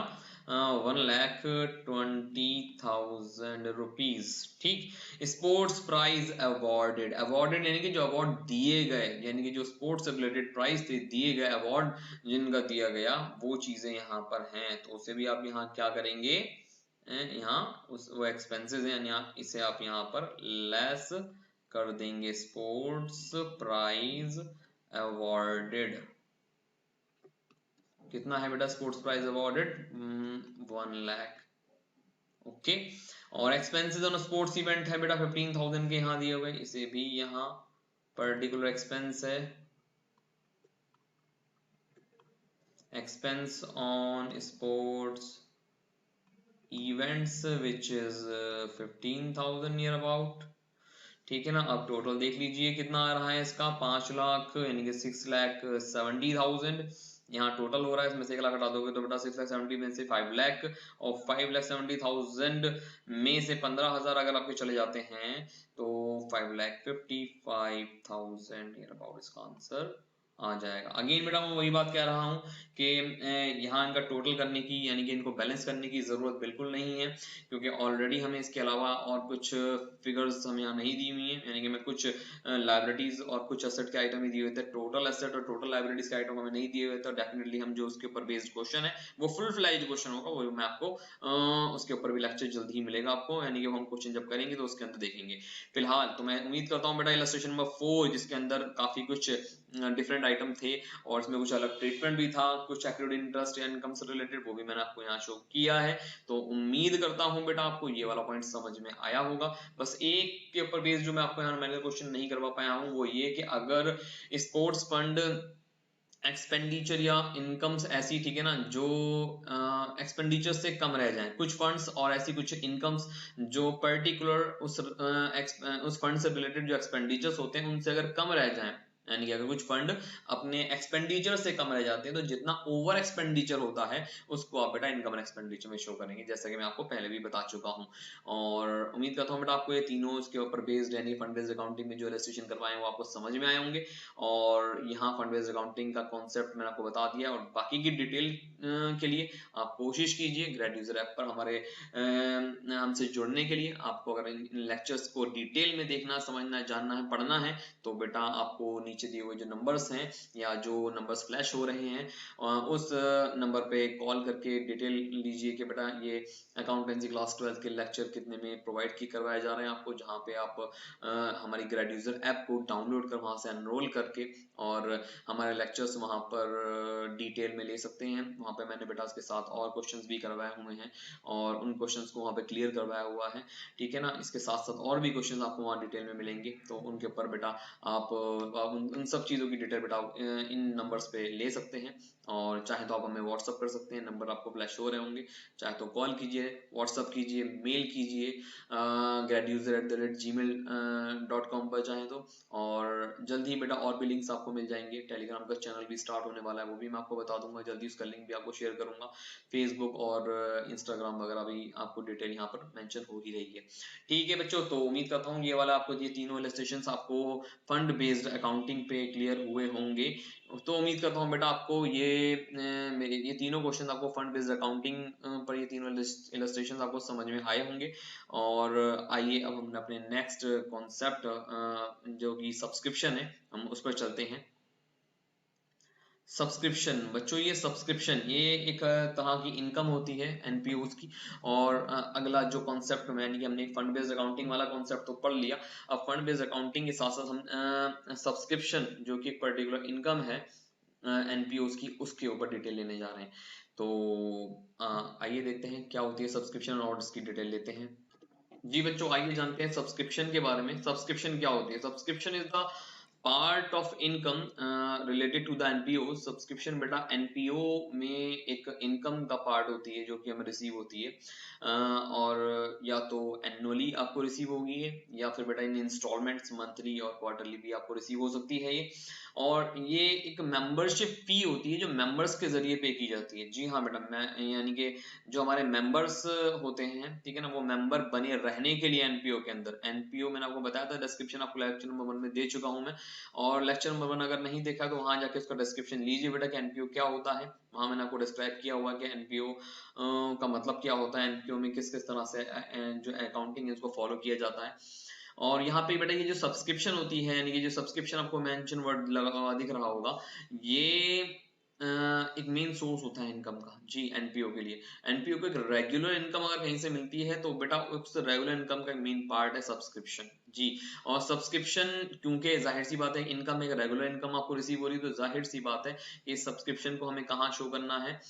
1,20,000 रुपीज। ठीक, स्पोर्ट्स प्राइज अवॉर्डेड। अवॉर्डेड यानी कि जो अवार्ड दिए गए, यानी कि जो स्पोर्ट्स से रिलेटेड प्राइज थे, दिए गए अवार्ड जिनका दिया गया वो चीजें यहाँ पर हैं, तो उसे भी आप यहाँ क्या करेंगे? यहाँ उस वो एक्सपेंसेस हैं, यहाँ इसे आप यहाँ पर लेस कर देंगे। स्पोर्ट्स प्राइज अवॉर्डेड कितना है बेटा? Sports prize awarded 1 lakh. Okay, और एक्सपेंसेस ऑन स्पोर्ट्स इवेंट है बेटा 15,000 के यहाँ दिए हुए, इसे भी यहाँ पर्टिकुलर एक्सपेंस है। Expense on sports events which is 15,000 near about. ठीक है ना? अब टोटल देख लीजिए कितना आ रहा है इसका, 5 लाख यानी कि 6,70,000 यहाँ टोटल हो रहा है। इसमें से 1 लाख हटा दोगे तो बेटा 6,70,000 में से 5 लाख, और 5,70,000 में से 15,000 अगर आपके चले जाते हैं तो 5,55,000 नियर अबाउट इसका आंसर आ जाएगा। अगेन बेटा मैं वही बात कह रहा हूँ कि यहाँ इनका टोटल करने की यानी कि इनको बैलेंस करने की ज़रूरत बिल्कुल नहीं है, क्योंकि ऑलरेडी हमें इसके अलावा और कुछ फिगर्स हमें यहाँ नहीं दी हुई हैं। यानी कि मैं कुछ लाइब्रेरीज और कुछ एसेट के आइटम ही दिए हुए थे, टोटल एसेट और टोटल लाइब्रेरीज के आइटम हमें नहीं दिए हुए थे। तो डेफिनेटली हम जो उसके ऊपर बेस्ड क्वेश्चन है वो फुल फ्लैज क्वेश्चन होगा, वो मैं आपको उसके ऊपर भी लेक्चर जल्द ही मिलेगा आपको, यानी कि हम क्वेश्चन जब करेंगे तो उसके अंदर देखेंगे। फिलहाल तो मैं उम्मीद करता हूँ बेटा इलस्ट्रेशन नंबर 4 जिसके अंदर काफी कुछ डिफरेंट आइटम थे और इसमें कुछ अलग ट्रीटमेंट भी था, कुछ एक्यूरेट इंटरेस्ट या इनकम से रिलेटेड, वो भी मैंने आपको यहाँ शो किया है। तो उम्मीद करता हूँ बेटा आपको ये वाला पॉइंट समझ में आया होगा। बस एक के ऊपर बेस जो मैं आपको यहाँ मैंने क्वेश्चन नहीं करवा पाया हूँ वो ये कि अगर स्पोर्ट्स फंड एक्सपेंडिचर या इनकम्स ऐसी, ठीक है ना, जो एक्सपेंडिचर से कम रह जाएं, कुछ फंड्स और ऐसी कुछ इनकम्स जो पर्टिकुलर उस फंड से रिलेटेड जो एक्सपेंडिचर्स होते हैं उनसे अगर कम रह जाएं, यानी कि अगर कुछ फंड अपने एक्सपेंडिचर से कम रह जाते हैं तो जितना ओवर एक्सपेंडिचर होता है उसको आप बेटा इनकम एक्सपेंडिचर में शो करेंगे, जैसा कि मैं आपको पहले भी बता चुका हूँ। और उम्मीद करता हूँ बेटा आपको ये तीनों इसके ऊपर बेस्ड यानी फंड बेस्ड अकाउंटिंग में जो इलस्ट्रेशन करवाए वो आपको समझ में आए होंगे। और यहाँ फंड बेस्ड अकाउंटिंग का कॉन्सेप्ट मैंने आपको बता दिया, और बाकी की डिटेल के लिए आप कोशिश कीजिए ग्रेड यूजर ऐप पर हमारे हमसे जुड़ने के लिए। आपको अगर इन लेक्चर्स को डिटेल में देखना, समझना, जानना है, पढ़ना है तो बेटा आपको नीचे दिए हुए जो नंबर्स हैं या जो नंबर्स फ्लैश हो रहे हैं उस नंबर पे कॉल करके डिटेल लीजिए कि बेटा ये अकाउंटेंसी क्लास 12 के लेक्चर कितने में प्रोवाइड की करवाए जा रहे हैं आपको, जहाँ पे आप हमारी ग्रेड यूजर ऐप को डाउनलोड कर वहां से एनरोल करके और हमारे लेक्चर्स वहां पर डिटेल में ले सकते हैं। वहां पे मैंने बेटा इसके साथ और क्वेश्चंस भी करवाए हुए हैं और उन क्वेश्चंस को वहां पे क्लियर करवाया हुआ है, ठीक है ना। इसके साथ साथ और भी क्वेश्चंस आपको वहां डिटेल में मिलेंगे, तो उनके ऊपर बेटा आप उन सब चीज़ों की डिटेल बेटा इन नंबर्स पे ले सकते हैं। और चाहे तो आप हमें व्हाट्सअप कर सकते हैं, नंबर आपको फ्लैश हो रहे होंगे, चाहे तो कॉल कीजिए, व्हाट्सअप कीजिए, मेल कीजिए graduser@gmail.com पर चाहे तो। और जल्दी ही बेटा और भी लिंक्स आपको मिल जाएंगे, टेलीग्राम का चैनल भी स्टार्ट होने वाला है, वो भी मैं आपको बता दूंगा जल्दी, उसका लिंक भी आपको शेयर करूंगा। फेसबुक और इंस्टाग्राम वगैरह भी आपको डिटेल यहाँ पर मेंशन हो ही रही है। ठीक है बच्चों, तो उम्मीद करता हूँ ये वाला आपको ये तीनों इलस्ट्रेशंस आपको फंड बेस्ड अकाउंटिंग पे क्लियर हुए होंगे। तो उम्मीद करता हूँ बेटा आपको मेरे ये तीनों क्वेश्चन आपको फंड बेस्ड अकाउंटिंग पर ये तीनों इलस्ट्रेशन आपको समझ में आए होंगे। और आइए अब हम अपने नेक्स्ट कॉन्सेप्ट जो कि सब्सक्रिप्शन है हम उस पर चलते हैं। सब्सक्रिप्शन बच्चों, ये सब्सक्रिप्शन ये एक तरह की इनकम होती है एनपीओज की। और अगला जो कॉन्सेप्ट में यानी कि हमने फंड बेस्ड अकाउंटिंग वाला कॉन्सेप्ट तो पढ़ लिया, अब फंड बेस्ड अकाउंटिंग के साथ साथ हम सब्सक्रिप्शन जो कि पर्टिकुलर इनकम है एनपीओज की उसके ऊपर डिटेल लेने जा रहे हैं। तो आइए देखते हैं क्या होती है सब्सक्रिप्शन और इसकी डिटेल लेते हैं। जी बच्चों, आइए जानते हैं सब्सक्रिप्शन के बारे में। सब्सक्रिप्शन क्या होती है? Subscription is the part of income related to the NPO. Subscription बेटा एनपीओ में एक इनकम का पार्ट होती है जो कि हमें रिसीव होती है, और या तो एनुअली आपको रिसीव होगी है या फिर बेटा इन इंस्टॉलमेंट्स मंथली और क्वार्टरली भी आपको रिसीव हो सकती है ये। और ये एक मेंबरशिप फी होती है जो मेंबर्स के जरिए पे की जाती है। जी हाँ बेटा, मैं यानी कि जो हमारे मेंबर्स होते हैं, ठीक है ना, वो मेंबर बने रहने के लिए एनपीओ के अंदर, एनपीओ मैंने आपको बताया था डिस्क्रिप्शन आपको लेक्चर नंबर 1 में दे चुका हूं मैं, और लेक्चर नंबर 1 अगर नहीं देखा तो वहां जाके उसका डिस्क्रिप्शन लीजिए बेटा कि एनपीओ क्या होता है। वहां मैंने आपको डिस्क्राइब किया हुआ कि एनपीओ का मतलब क्या होता है, एनपीओ में किस किस तरह से जो अकाउंटिंग है उसको फॉलो किया जाता है। और यहाँ पे बेटा ये जो सब्सक्रिप्शन होती है यानी कि जो सब्सक्रिप्शन आपको मेंशन वर्ड लगा दिख रहा होगा, ये एक मेन सोर्स होता है इनकम का जी एनपीओ के लिए। एनपीओ को एक रेगुलर इनकम अगर कहीं से मिलती है तो बेटा उस रेगुलर इनकम का एक मेन पार्ट है सब्सक्रिप्शन जी। और सब्सक्रिप्शन क्योंकि जाहिर सी बात है इनकम एक रेगुलर इनकम आपको रिसीव हो रही है तो जाहिर सी बात है कि सब्सक्रिप्शन को हमें कहाँ शो करना है,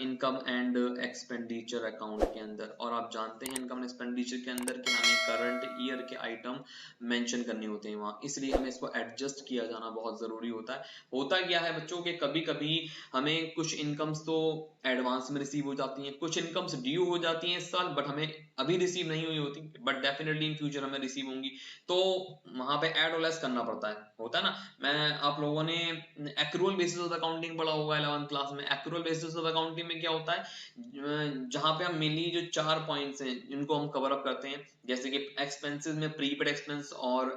इनकम एंड एक्सपेंडिचर अकाउंट के अंदर। और आप जानते हैं इनकम एंड एक्सपेंडिचर के अंदर कि हमें करंट ईयर के आइटम मेंशन करने होते हैं वहां, इसलिए हमें इसको एडजस्ट किया जाना बहुत जरूरी होता है। होता क्या है बच्चों के कभी कभी हमें कुछ इनकम्स तो एडवांस में रिसीव हो जाती हैं, कुछ इनकम्स ड्यू हो जाती हैं इस साल बट हमें अभी रिसीव नहीं हुई होती, बट डेफिनेटली इन फ्यूचर हमें रिसीव होंगी। होगी, तो वहां पे ऐड और लेस करना पड़ता है, होता है ना। मैं आप लोगों ने एक्रूअल बेसिस ऑफ अकाउंटिंग पढ़ा होगा 11th क्लास में। एक्रूअल बेसिस ऑफ अकाउंटिंग में क्या होता है, जहां पे हम मेनली जो 4 पॉइंट्स हैं इनको हम कवर अप करते हैं, जैसे कि एक्सपेंसेस में प्रीपेड एक्सपेंस और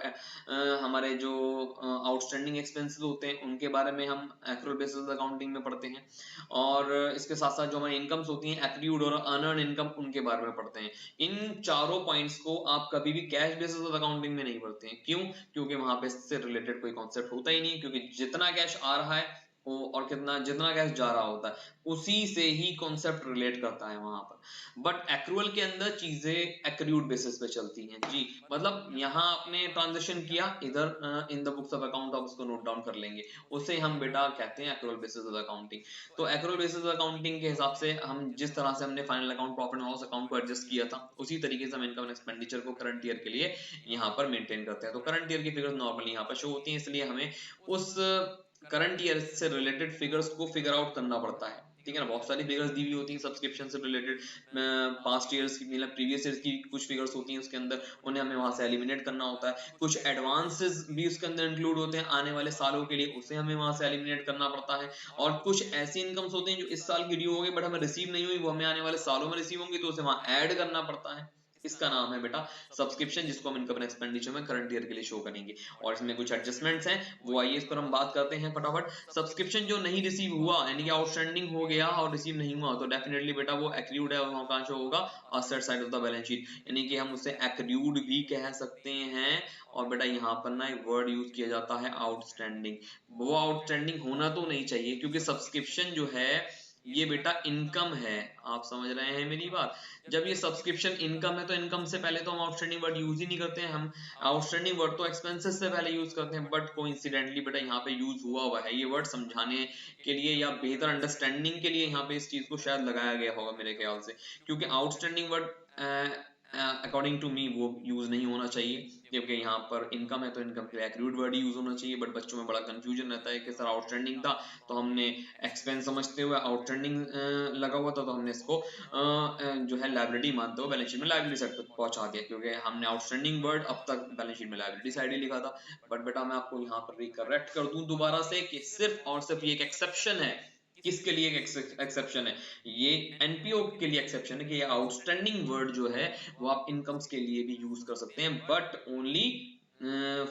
हमारे जो आउटस्टैंडिंग एक्सपेंसेस होते हैं उनके बारे में हम एक्रूअल बेसिस ऑफ अकाउंटिंग में पढ़ते हैं, और इसके साथ साथ जो हमारी इनकम्स होती हैं एक्रूड और अनअर्न्ड इनकम उनके बारे में पढ़ते हैं। इन चारों पॉइंट्स को आप कभी भी कैश बेसिस ऑफ अकाउंटिंग में नहीं पढ़ते हैं। क्यों? क्योंकि वहां पे इससे रिलेटेड कोई कॉन्सेप्ट होता ही नहीं, क्योंकि जितना कैश आ रहा है और जितना कैश जा रहा होता है उसी से ही कॉन्सेप्ट रिलेट करता है वहां पर। बट एक्रूअल के अंदर चीजें एक्रूड बेसिस पे चलती हैं जी। मतलब यहाँ आपने ट्रांजेक्शन किया इधर in the books of account, आप उसको नोट डाउन कर लेंगे, उसे हम बेटा कहते हैं एक्रूअल बेसिस ऑफ अकाउंटिंग। तो एक्रूअल बेसिस ऑफ अकाउंटिंग के हिसाब से हम जिस तरह से हमने final account profit and loss account को एडजस्ट किया था, उसी तरीके से हम इनकम एंड एक्सपेंडिचर को करंट ईयर के लिए यहाँ पर मेंटेन करते हैं। तो करंट ईयर की फिगर्स नॉर्मली यहाँ पर शो होती हैं, इसलिए हमें उस करंट ईयर से रिलेटेड फिगर्स को फिगर आउट करना पड़ता है, ठीक है ना। बहुत सारी फिगर्स दी हुई होती हैं सब्सक्रिप्शन से रिलेटेड, पास्ट ईयर्स की मतलब प्रीवियस ईयर्स की कुछ फिगर्स होती हैं उसके अंदर, उन्हें हमें वहां से एलिमिनेट करना होता है। कुछ एडवांसेस भी उसके अंदर इंक्लूड होते हैं आने वाले सालों के लिए, उसे हमें वहां से एलिमिनेट करना पड़ता है। और कुछ ऐसी इनकम्स होती हैं जो इस साल की ड्यू हो गई बट हमें रिसीव नहीं हुई, वो हमें आने वाले सालों में रिसीव होंगी, तो उसे वहां ऐड करना पड़ता है। इसका नाम है बेटा सब्सक्रिप्शन, जिसको हम इनकम एंड एक्सपेंडिचर में करंट ईयर के लिए शो करेंगे। और इसमें कुछ एडजस्टमेंट्स हैं, वो आइए इस पर हम बात करते हैं फटाफट। सब्सक्रिप्शन जो नहीं रिसीव हुआ यानी कि आउटस्टैंडिंग हो गया और रिसीव नहीं हुआ, तो डेफिनेटली बेटा वो एक्रूड है, वहां कहां शो होगा, asset side of the balance sheet, यानी कि हम उसे एक्रूड भी कह सकते हैं। और बेटा यहाँ पर ना एक वर्ड यूज किया जाता है आउटस्टैंडिंग। वो आउटस्टैंडिंग होना तो नहीं चाहिए, क्योंकि सब्सक्रिप्शन जो है ये बेटा इनकम है, आप समझ रहे हैं मेरी बात। जब ये सब्सक्रिप्शन इनकम है तो इनकम से पहले तो हम आउटस्टैंडिंग वर्ड यूज ही नहीं करते हैं, हम आउटस्टैंडिंग वर्ड तो एक्सपेंसेस से पहले यूज करते हैं। बट कोइंसिडेंटली बेटा यहाँ पे यूज हुआ है ये वर्ड समझाने के लिए या बेहतर अंडरस्टैंडिंग के लिए, यहाँ पे इस चीज को शायद लगाया गया होगा मेरे ख्याल से, क्योंकि outstanding word according to me वो यूज नहीं होना चाहिए, जबकि यहाँ पर इनकम है तो इनकम के लिए एक्रूड वर्ड यूज होना चाहिए। बट बच्चों में बड़ा कंफ्यूजन रहता है कि सर आउटस्टैंडिंग था तो हमने एक्सपेंस समझते हुए आउटस्टैंडिंग लगा हुआ था, तो हमने इसको जो है लायबिलिटी मानते हुए बैलेंस शीट में लायबिलिटी साइड पर पहुंचा दिया, क्योंकि हमने आउटस्टैंडिंग वर्ड अब तक बैलेंस शीट में लायबिलिटी साइड ही लिखा था। बट बेटा मैं आपको यहाँ पर रिकरेक्ट कर दूं दोबारा से कि सिर्फ और सिर्फ ये एक एक्सेप्शन है। किसके लिए एक्सेप्शन है? ये एनपीओ के लिए एक्सेप्शन है कि ये आउटस्टैंडिंग वर्ड जो है वो आप इनकम्स के लिए भी यूज कर सकते हैं, but only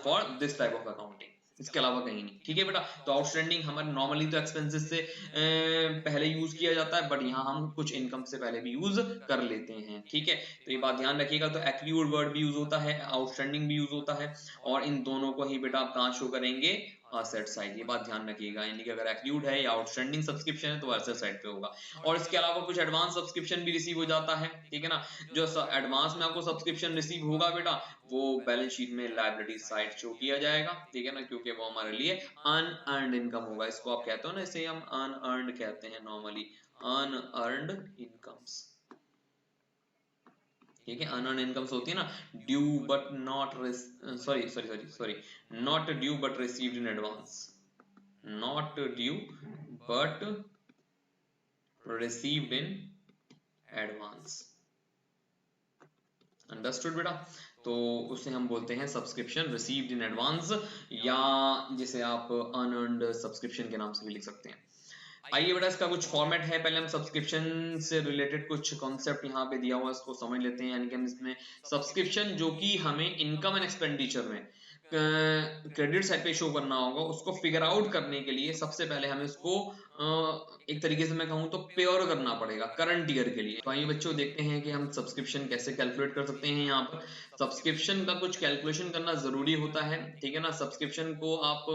for this type of accounting, इसके अलावा कहीं नहीं, ठीक है बेटा। तो आउटस्टैंडिंग हमारे नॉर्मली तो एक्सपेंसेस से पहले यूज किया जाता है, बट यहाँ हम कुछ इनकम से पहले भी यूज कर लेते हैं, ठीक है। तो ये बात ध्यान रखिएगा। तो एक्रूड वर्ड भी यूज होता है, आउटस्टैंडिंग भी यूज होता है, और इन दोनों को ही बेटा आप कहाँ शो करेंगे? असेट साइड, ये बात ध्यान रखिएगा। यानी कि अगर एक्रूड है या आउटस्टैंडिंग सब्सक्रिप्शन है तो असेट साइड पे होगा। और इसके अलावा कुछ एडवांस सब्सक्रिप्शन भी रिसीव हो जाता है, ठीक है ना। जो एडवांस में आपको सब्सक्रिप्शन रिसीव होगा बेटा वो बैलेंस शीट में लायबिलिटी साइड शो किया जाएगा, ठीक है ना, क्योंकि वो हमारे लिए अनअर्न्ड इनकम होगा। इसको आप कहते हो ना, इसे हम अनअर्न्ड कहते हैं नॉर्मली, अनअर्न्ड इनकम्स, ठीक है। अनअर्न्ड इनकम्स होती है ना, due but not sorry not due but received in advance, not due but received in advance, understood बेटा। तो उसे हम बोलते हैं सब्सक्रिप्शन रिसीव्ड इन एडवांस, या जिसे आप अनअर्न्ड सब्सक्रिप्शन के नाम से भी लिख सकते हैं। आइए बेटा इसका कुछ फॉर्मेट है, पहले हम सब्सक्रिप्शन से रिलेटेड कुछ कॉन्सेप्ट यहाँ पे दिया हुआ है इसको समझ लेते हैं। यानी कि हम इसमें सब्सक्रिप्शन जो कि हमें इनकम एंड एक्सपेंडिचर में क्रेडिट साइड पे शो करना होगा, उसको फिगर आउट करने के लिए सबसे पहले हमें उसको एक तरीके से मैं कहूँ तो प्योर करना पड़ेगा करंट ईयर के लिए। तो आइए बच्चों देखते हैं कि हम सब्सक्रिप्शन कैसे कैलकुलेट कर सकते हैं। यहाँ पर सब्सक्रिप्शन का कुछ कैलकुलेशन करना जरूरी होता है, ठीक है ना। सब्सक्रिप्शन को आप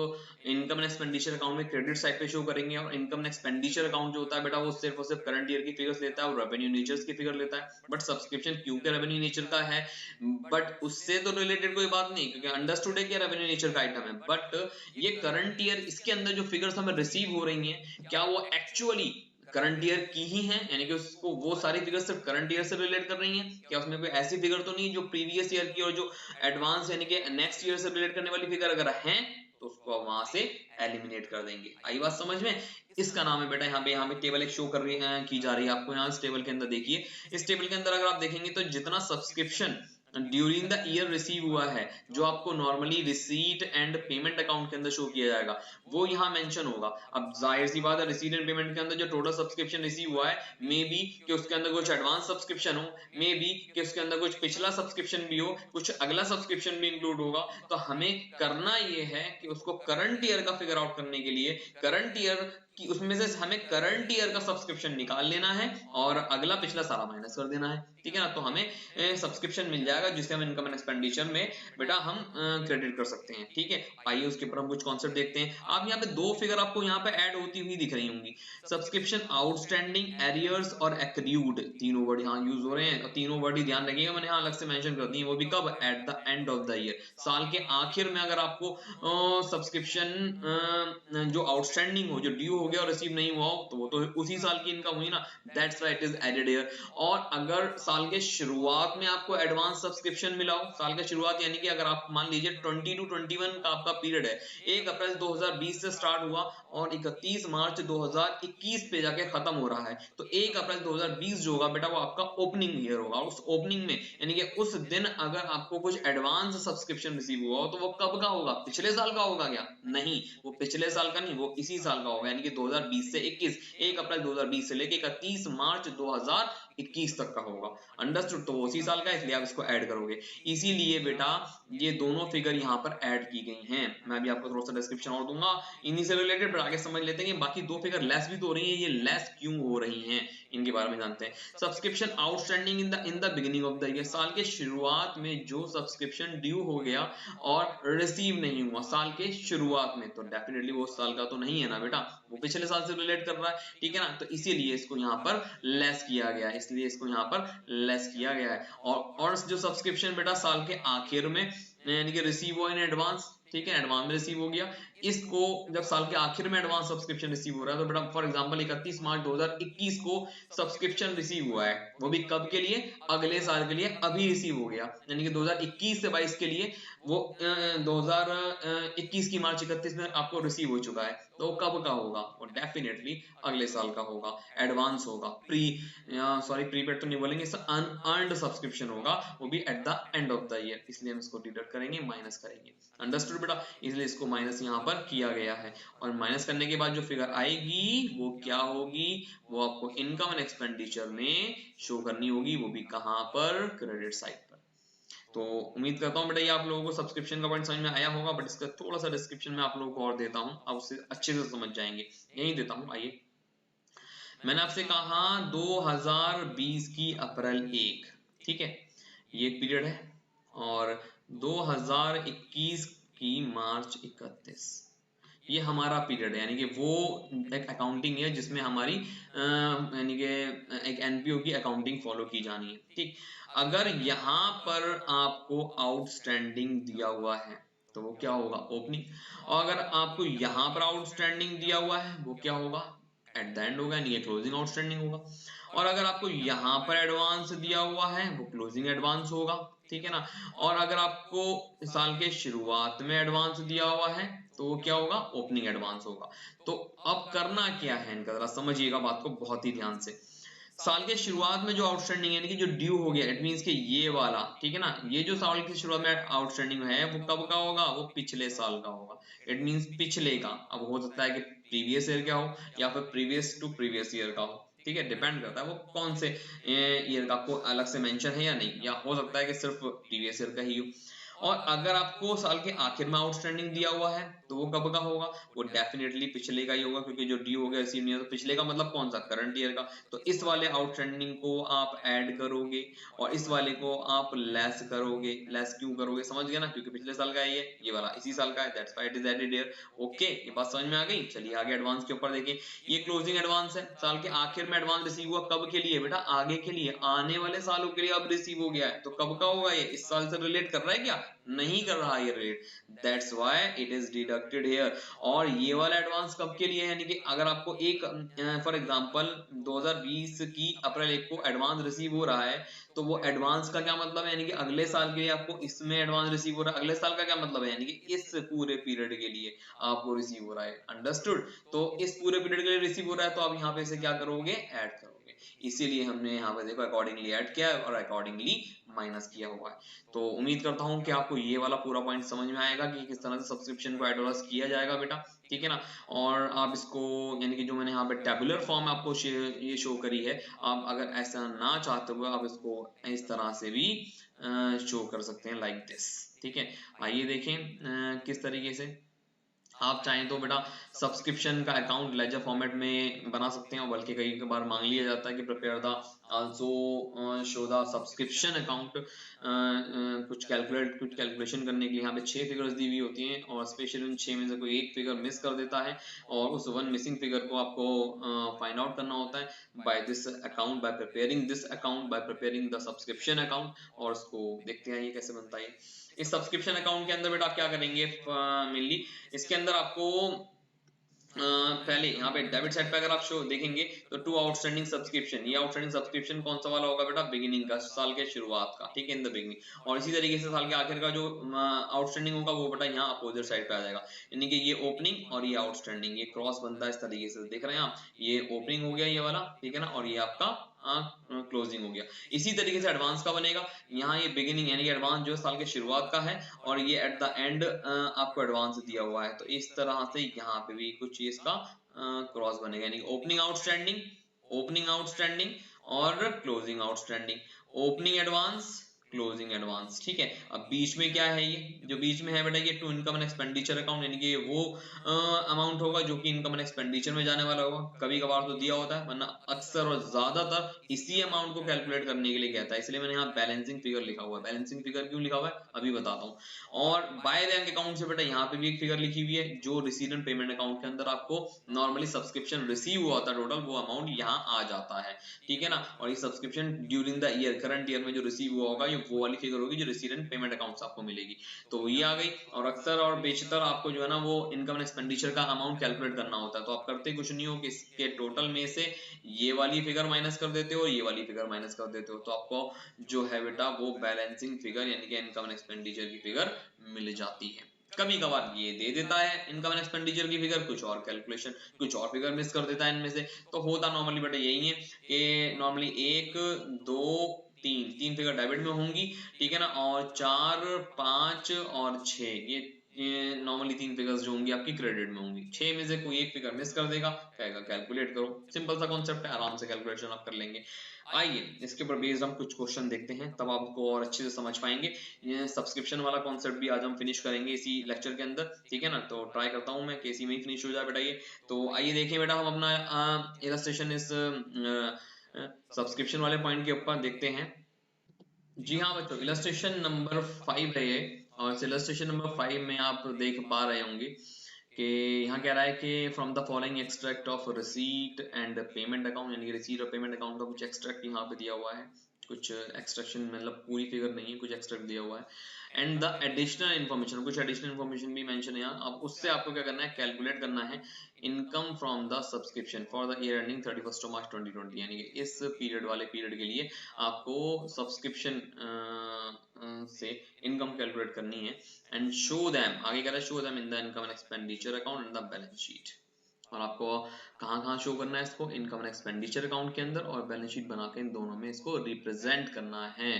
इनकम एंड एक्सपेंडिचर अकाउंट में क्रेडिट साइड पे शो करेंगे, और इनकम एंड एक्सपेंडिचर अकाउंट जो होता है बेटा वो सिर्फ और सिर्फ करंट ईयर की फिगर्स लेता है और रेवेन्यू नेचर्स की फिगर लेता है। बट सब्सक्रिप्शन क्योंकि रेवेन्यू नेचर का है, बट उससे तो रिलेटेड कोई बात नहीं, क्योंकि अंडरस्टूड है कि रेवेन्यू नेचर का आइटम है। बट ये करंट ईयर, इसके अंदर जो फिगर्स हमें रिसीव हो रही हैं क्या वो एक्चुअली करंट ईयर की ही है, यानी कि उसको वो सारी फिगर सिर्फ करंट ईयर से रिलेट कर रही हैं क्या? उसमें कोई ऐसी फिगर तो नहीं जो प्रीवियस ईयर की और जो एडवांस यानी कि नेक्स्ट ईयर से रिलेट करने वाली फिगर अगर है तो उसको वहां से एलिमिनेट कर देंगे। आई बात समझ में? इसका नाम है बेटा यहाँ पे टेबल एक शो कर रही है की जा रही है आपको। यहाँ इस टेबल के अंदर देखिए, इस टेबल के अंदर अगर आप देखेंगे तो जितना subscription during the year receive हुआ है, जो आपको normally receipt and payment account के अंदर शो किया जाएगा, वो यहाँ मेंशन होगा। अब जाहिर सी बात है, रिसीट एंड पेमेंट के अंदर जो टोटल सब्सक्रिप्शन रिसीव हुआ है, मे बी कि उसके अंदर कुछ एडवांस सब्सक्रिप्शन हो, मे बी कि उसके अंदर कुछ पिछला सब्सक्रिप्शन भी हो, कुछ अगला सब्सक्रिप्शन भी इंक्लूड होगा। तो हमें करना ये है कि उसको करंट ईयर का फिगर आउट करने के लिए करंट ईयर कि उसमें से हमें करंट ईयर का सब्सक्रिप्शन निकाल लेना है और अगला पिछला सारा माइनस कर देना है, ठीक है ना। तो हमें सब्सक्रिप्शन मिल जाएगा जिससे हम इनकम एंड एक्सपेंडिचर में बेटा हम क्रेडिट कर सकते हैं, ठीक है। आइए उसके ऊपर हम कुछ कॉन्सेप्ट देखते हैं। आप यहाँ पे दो फिगर आपको यहाँ पे ऐड होती हुई दिख रही होंगी, सब्सक्रिप्शन आउटस्टैंडिंग, एरियर्स और एक्रीड, तीनों वर्ड यहाँ यूज हो रहे हैं और तीनों वर्ड ही ध्यान रखिएगा, मैंने यहाँ अलग से मेंशन कर दी है, वो भी कब, eight the end of the year, साल के आखिर में अगर आपको सब्सक्रिप्शन जो आउटस्टैंडिंग हो, जो ड्यू हो गया और रिसीव नहीं हुआ हो, तो वो तो उसी साल की इनकम हुई ना, that's why it is added here. और अगर साल के शुरुआत में आपको एडवांस सब्सक्रिप्शन मिला हो, साल के शुरुआत यानी कि अगर आप मान लीजिए 20 to 21 का आपका पीरियड है, 1 अप्रैल 2020 से स्टार्ट हुआ और 31 मार्च 2021 पे जाके खत्म हो रहा है, तो 1 अप्रैल 2020 जो होगा बेटा वो आपका ओपनिंग ईयर होगा। उस ओपनिंग में यानी कि उस दिन अगर आपको कुछ एडवांस सब्सक्रिप्शन रिसीव हुआ हो, तो वो कब का होगा, पिछले साल का होगा क्या, नहीं, वो पिछले साल का नहीं, वो इसी साल का होगा, यानी कि 2020 से 21, 1 अप्रैल 2020 से लेके 31 मार्च 2021 तक का होगा। अंडरस्टूड, तो उसी साल का, इसलिए आप इसको ऐड करोगे। इसीलिए बेटा ये दोनों फिगर यहाँ पर ऐड की गई हैं। मैं भी आपको थोड़ा सा डिस्क्रिप्शन और दूंगा इन्हीं से रिलेटेड, पर आगे समझ लेते हैं बाकी दो फिगर लेस भी तो हो रही है, ये लेस क्यों हो रही हैं, इनके बारे में जानते हैं। Subscription outstanding in the beginning of the year, साल के शुरुआत में जो सब्सक्रिप्शन ड्यू हो गया और रिसीव नहीं हुआ साल के शुरुआत में, तो डेफिनेटली वो साल का तो नहीं है ना बेटा, वो पिछले साल से रिलेट कर रहा है, ठीक है ना। तो इसीलिए इसको यहाँ पर लेस किया गया है, इसलिए इसको यहाँ पर लेस किया गया है। और जो सब्सक्रिप्शन बेटा साल के आखिर में यानी कि रिसीव हुआ इन एडवांस, ठीक है, एडवांस में रिसीव हो गया, इसको जब साल के आखिर में एडवांस सब्सक्रिप्शन रिसीव हो रहा है, तो बेटा फॉर एग्जांपल 31 मार्च 2021 को सब्सक्रिप्शन रिसीव हुआ है, वो भी कब के लिए, अगले साल के लिए, अभी रिसीव हो गया, यानी कि 2021 से 22 के लिए वो 2021 की मार्च 31 में आपको रिसीव हो चुका है, तो कब का होगा, वो डेफिनेटली अगले साल का होगा, एडवांस होगा, प्रीपेड तो नहीं बोलेंगे, अनअर्न्ड सब्सक्रिप्शन होगा, वो भी eight the end of the year, इसलिए हम इसको डिडक्ट करेंगे, माइनस करेंगे। अंडरस्टूड बेटा, इसलिए इसको माइनस यहाँ पर किया गया है। और माइनस करने के बाद जो फिगर आएगी वो क्या होगी, वो आपको इनकम एंड एक्सपेंडिचर में शो करनी होगी, वो भी कहां पर, क्रेडिट साइड पर। तो उम्मीद करता हूँ बेटा ये आप लोगों को सब्सक्रिप्शन का पॉइंट समझ में आया होगा, बट इसका थोड़ा सा डिस्क्रिप्शन में आप लोगों को और देता हूँ, आप उससे अच्छे से समझ जाएंगे, यही देता हूँ। आइए, मैंने आपसे कहा 2020 की अप्रैल 1, ठीक है, ये एक पीरियड है, और 2021 की मार्च 31, ये हमारा पीरियड है, यानी कि वो एक अकाउंटिंग है जिसमें हमारी यानी कि एक एनपीओ की अकाउंटिंग फॉलो की जानी है, ठीक। अगर यहाँ पर आपको आउटस्टैंडिंग दिया हुआ है तो वो क्या होगा, ओपनिंग, और अगर आपको यहाँ पर आउटस्टैंडिंग दिया हुआ है वो क्या होगा, एट द एंड होगा, यानी कि क्लोजिंग आउटस्टैंडिंग होगा। और अगर आपको यहाँ पर एडवांस दिया हुआ है वो क्लोजिंग एडवांस होगा, ठीक है ना। और अगर आपको साल के शुरुआत में एडवांस दिया हुआ है तो वो क्या होगा, ओपनिंग एडवांस होगा। तो अब करना क्या है इनका, जरा समझिएगा बात को बहुत ही ध्यान से। साल के शुरुआत में जो आउटस्टैंडिंग यानी कि जो ड्यू हो गया, इट मींस कि ये वाला, ठीक है ना, ये जो साल की शुरुआत में आउटस्टैंडिंग है वो कब का होगा, वो पिछले साल का होगा, इट मींस पिछले का। अब हो सकता है कि प्रीवियस ईयर का हो या फिर प्रीवियस टू प्रीवियस ईयर का हो, ठीक है, डिपेंड करता है वो कौन से ईयर का, आपको अलग से मेंशन है या नहीं, या हो सकता है कि सिर्फ प्रीवियस ईयर का ही हो। और अगर आपको साल के आखिर में आउटस्टैंडिंग दिया हुआ है तो वो कब का होगा, वो डेफिनेटली पिछले का ही होगा, क्योंकि जो ड्यू हो गया रिसीव नहीं है, तो पिछले का मतलब कौन सा, करंट ईयर का। तो इस वाले आउटस्टैंडिंग को आप ऐड करोगे और इस वाले को आप लेस करोगे। लेस क्यों करोगे, समझ गया ना, क्योंकि पिछले साल का है ये वाला इसी साल का है, that's why it is added here. Okay, ये बात समझ में आ गई। चलिए आगे एडवांस के ऊपर देखिए, ये क्लोजिंग एडवांस है, साल के आखिर में एडवांस रिसीव हुआ, कब के लिए बेटा, आगे के लिए, आने वाले सालों के लिए अब रिसीव हो गया है, तो कब का होगा, ये इस साल से रिलेट कर रहा है क्या, नहीं कर रहा ये relate, that's why it is deducted here. और ये वाला एडवांस कब के लिए है, यानी कि अगर आपको एक फॉर एग्जांपल 2020 की अप्रैल 1 को एडवांस रिसीव हो रहा है, तो वो एडवांस का क्या मतलब है, यानी कि अगले साल के लिए आपको इसमें एडवांस रिसीव हो रहा है। अगले साल का क्या मतलब है, यानी कि इस पूरे पीरियड के लिए आपको रिसीव हो रहा है। अंडरस्टूड, तो इस पूरे पीरियड के लिए रिसीव हो रहा है, तो आप यहाँ पे से क्या करोगे, ऐड करोगे। इसीलिए हमने यहाँ पे देखो अकॉर्डिंगली ऐड किया है और अकॉर्डिंगली माइनस किया हुआ है। तो उम्मीद करता हूँ कि आपको ये वाला पूरा पॉइंट समझ में आएगा कि किस तरह से सब्सक्रिप्शन को एडवर्स किया जाएगा बेटा, ठीक है ना। और आप इसको यानी कि जो मैंने यहाँ पे टेबुलर फॉर्म आपको ये शो करी है, आप अगर ऐसा ना चाहते हुए आप इसको इस तरह से भी शो कर सकते हैं, लाइक दिस, ठीक है। आइए देखें किस तरीके से आप चाहें तो बेटा सब्सक्रिप्शन का अकाउंट लेजर फॉर्मेट में बना सकते हैं, और बल्कि कई बार मांग लिया जाता है कि prepare the also show the subscription account. कुछ कैलकुलेशन करने के लिए यहाँ पे 6 फिगर्स दी हुई होती हैं, और स्पेशली उन 6 में से कोई एक फिगर मिस कर देता है, और उस वन मिसिंग फिगर को आपको फाइंड आउट करना होता है by this account, by preparing this account, by preparing the subscription account. और उसको देखते हैं ये कैसे बनता है। इस सब्सक्रिप्शन अकाउंट के अंदर बेटा आप क्या करेंगे, मेनली इसके अंदर आपको पहले यहाँ पे डेबिट साइड पे अगर आप शो देखेंगे तो टू आउटस्टैंडिंग सब्सक्रिप्शन, ये आउटस्टैंडिंग सब्सक्रिप्शन कौन सा वाला होगा बेटा, बिगिनिंग का, साल के शुरुआत का, ठीक है, इन द बिगिनिंग। और इसी तरीके से साल के आखिर का जो आउटस्टैंडिंग होगा वो बेटा यहाँ अपोजिट साइड पे आ जाएगा, यानी कि ये ओपनिंग और ये आउटस्टैंडिंग, ये क्रॉस बनता है इस तरीके से, देख रहे हैं आप, ये ओपनिंग हो गया ये वाला, ठीक है ना, और ये आपका क्लोजिंग हो गया। इसी तरीके से एडवांस का बनेगा, यहाँ ये बिगिनिंग यानी कि एडवांस जो साल के शुरुआत का है, और ये एट द एंड आपको एडवांस दिया हुआ है, तो इस तरह से यहाँ पे भी कुछ इसका क्रॉस बनेगा, यानी ओपनिंग आउटस्टैंडिंग, ओपनिंग आउटस्टैंडिंग और closing outstanding, opening advance, closing advance, ठीक है। अब बीच में क्या है, ये जो बीच में है बेटा ये to income and expenditure account, यानी कि वो अमाउंट होगा जो कि इनकम एंड एक्सपेंडिचर में जाने वाला होगा। कभी कभार तो दिया होता है, वरना अक्सर और ज्यादातर इसी अमाउंट को कैलकुलेट करने के लिए कहता है, इसलिए मैंने यहाँ बैलेंसिंग फिगर लिखा हुआ है। बैलेंसिंग फिगर क्यों लिखा हुआ है अभी बताता हूँ। और बाय बैंक अकाउंट से बेटा यहाँ पे भी एक फिगर लिखी हुई है, जो रिसीव एंड पेमेंट अकाउंट के अंदर आपको नॉर्मली सब्सक्रिप्शन रिसीव हुआ था टोटल, वो अमाउंट यहाँ आ जाता है, ठीक है ना। और ये subscription during the year, current year में जो रिसीव हुआ होगा, ये वो वाली फिगर होगी जो रिसीव एंड पेमेंट अकाउंट आपको मिलेगी। तो ये आ गई। और अक्सर और बेशतर आपको जो है ना वो इनकम एंड एक्सपेंडिचर का अमाउंट कैलकुलेट करना होता है, तो आप करते कुछ नहीं हो कि इसके टोटल में से ये वाली फिगर माइनस कर देते हो और ये वाली फिगर माइनस कर देते हो, तो आपको जो है बेटा वो बैलेंसिंग फिगर यानी कि इनकम एंड एक्सपेंडिचर की फिगर मिल जाती है। कभी कभार ये दे देता है इनकम एंड एक्सपेंडिचर की फिगर, कुछ और कैलकुलेशन, कुछ और फिगर मिस कर देता है इनमें से। तो होता नॉर्मली बेटा यही है कि नॉर्मली 1 2 3 फिगर डेबिट में होंगी, ठीक है ना, और 4 5 और 6 ये नॉर्मली 3 फिगर्स जो होंगी आपकी क्रेडिट में होंगी। 6 में से कोई एक फिगर मिस कर देगा, कहेगा कैलकुलेट करो। सिंपल सा कॉन्सेप्ट है, आराम से कैलकुलेशन आप कर लेंगे। आइए इसके ऊपर बेस्ड हम कुछ क्वेश्चन देखते हैं, तब आपको और अच्छे से समझ पाएंगे। ये सब्सक्रिप्शन वाला कॉन्सेप्ट भी आज हम फिनिश करेंगे इसी लेक्चर के अंदर, ठीक है ना। तो ट्राई करता हूँ मैं कि इसी में ही फिनिश हो जाए बेटा ये। तो आइए देखिए बेटा, हम अपना इलस्ट्रेशन इस सब्सक्रिप्शन वाले पॉइंट के ऊपर देखते हैं। जी हाँ बच्चों, इलस्ट्रेशन नंबर 5 है ये, और इस इलस्ट्रेशन नंबर 5 में आप देख पा रहे होंगे कि यहाँ कह रहा है कि from the following extract of receipt and payment account, यानी कि रिसीट और पेमेंट अकाउंट का कुछ एक्सट्रैक्ट यहाँ पे दिया हुआ है, कुछ एक्सट्रैक्शन मतलब पूरी फिगर नहीं है, कुछ एक्सट्रैक्ट दिया हुआ है। एंड द एडिशनल इन्फॉर्मेशन, कुछ एडिशनल इन्फॉर्मेशन भी मेंशन है यहाँ। अब उससे आपको क्या करना है, कैलकुलेट करना है income from the subscription for the year ending 31 मार्च 2020, यानी कि इस पीरियड वाले पीरियड के लिए आपको सब्सक्रिप्शन से इनकम कैलकुलेट करनी है। एंड शो दैम, आगे कह रहा है show them in the income and expenditure account and the balance sheet. और आपको कहाँ कहाँ शो करना है इसको, इनकम एंड एक्सपेंडिचर अकाउंट के अंदर और बैलेंस शीट बना के इन दोनों में इसको रिप्रेजेंट करना है।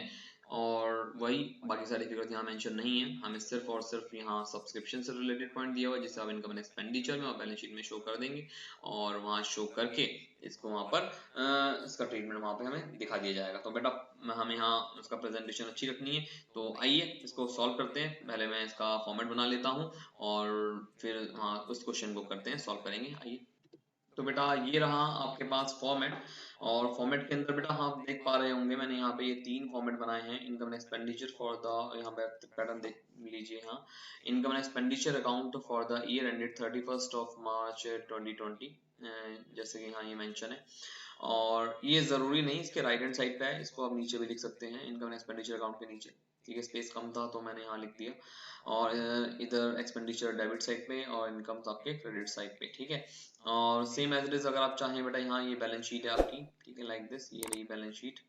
और वही बाकी सारी फिगर्स यहाँ मेंशन नहीं है, हमें सिर्फ और सिर्फ यहाँ सब्सक्रिप्शन से रिलेटेड पॉइंट दिया हुआ है, जिसे आप इनकम एंड एक्सपेंडिचर में और बैलेंस शीट में शो कर देंगे, और वहाँ शो करके इसको वहाँ पर इसका ट्रीटमेंट वहाँ पे हमें दिखा दिया जाएगा। तो बेटा हमें यहाँ उसका प्रेजेंटेशन अच्छी रखनी है, तो आइए इसको सॉल्व करते हैं। पहले मैं इसका फॉर्मेट बना लेता हूँ और फिर हाँ उस क्वेश्चन को करते हैं, सॉल्व करेंगे। आइए, तो बेटा ये रहा आपके पास फॉर्मेट, और फॉर्मेट के अंदर बेटा आप देख पा रहे होंगे मैंने यहाँ पे ये 3 फॉर्मेट बनाए हैं। Income and expenditure for the, यहाँ पे पैटर्न देख लीजिए, यहाँ income and expenditure account for the year ended 31 मार्च 2020, जैसे कि यहाँ ये मेंशन है। और ये जरूरी नहीं इसके राइट हैंड साइड पे है, इसको आप नीचे भी लिख सकते हैं, इनकम एंड एक्सपेंडिचर अकाउंट के नीचे, ठीक है, स्पेस कम था तो मैंने यहाँ लिख दिया। और इधर एक्सपेंडिचर डेबिट साइड पे और इनकम आपके क्रेडिट साइड पे, ठीक है। और सेम एज इट इज अगर आप चाहें बेटा, यहाँ ये बैलेंस शीट है आपकी, ठीक है, लाइक दिस, ये रही बैलेंस शीट।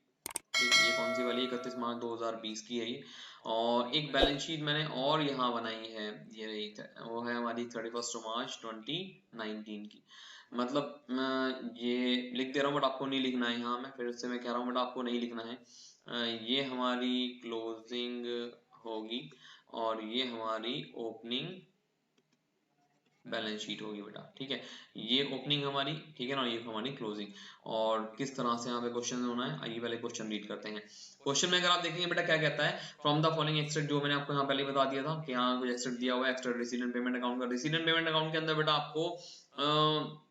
ये कौन सी वाली, 31 मार्च 2020 की है ये। और एक बैलेंस शीट मैंने और यहाँ बनाई है, ये रही वो है हमारी 31 मार्च 2019 की। मतलब ये लिख दे रहा हूँ बट आपको नहीं लिखना है, यहाँ मैं फिर से मैं कह रहा हूँ बट आपको नहीं लिखना है। ये हमारी क्लोजिंग होगी और ये हमारी ओपनिंग बैलेंस शीट होगी बेटा, ठीक है। ये ओपनिंग हमारी, ठीक है ना, ये हमारी क्लोजिंग। और किस तरह से यहाँ पे क्वेश्चन होना है, आइए पहले क्वेश्चन रीड करते हैं। क्वेश्चन में अगर आप देखेंगे बेटा क्या कहता है, फ्रॉम द फॉलोइंग एक्सट्रैक्ट, जो मैंने आपको यहाँ पहले बता दिया था कि यहाँ कुछ एक्सट्रैक्ट दिया हुआ है, एक्सट्रैक्ट रेसिडेंट पेमेंट अकाउंट का। रेसिडेंट पेमेंट अकाउंट के अंदर बेटा आपको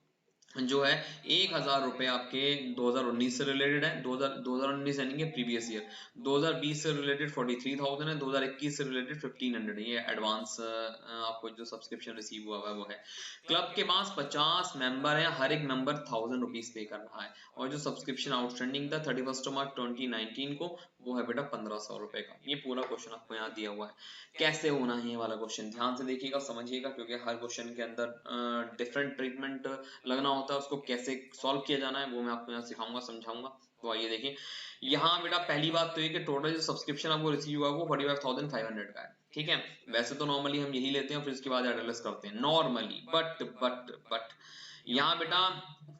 जो है 1000 रुपए आपके 2019 से रिलेटेड है, 2019 यानी कि प्रीवियस ईयर। 2020 से रिलेटेड 43,000 है, 2021 से रिलेटेड 1500 है। ये एडवांस आपको जो सब्सक्रिप्शन रिसीव हुआ है वो है। क्लब के पास 50 मेंबर है, हर एक मेंबर 1000 रुपीज पे कर रहा है, और जो सब्सक्रिप्शन आउटस्टैंडिंग था 31 मार्च 2019 को, वो है बेटा 1500 रुपए का। ये पूरा क्वेश्चन आपको यहाँ दिया हुआ है। कैसे होना है ये वाला क्वेश्चन, ध्यान से देखिएगा, समझिएगा, क्योंकि हर क्वेश्चन के अंदर डिफरेंट ट्रीटमेंट लगना होता है। उसको कैसे सॉल्व किया जाना है वो मैं आपको यहाँ सिखाऊंगा, समझाऊंगा। तो आइए देखिए, यहाँ बेटा पहली बात तो ये कि टोटल जो सब्सक्रिप्शन आपको रिसीव हुआ वो 45,500 का है, ठीक है। वैसे तो नॉर्मली हम यही लेते हैं, फिर उसके बाद एडजस्ट करते हैं नॉर्मली, बट यहाँ बेटा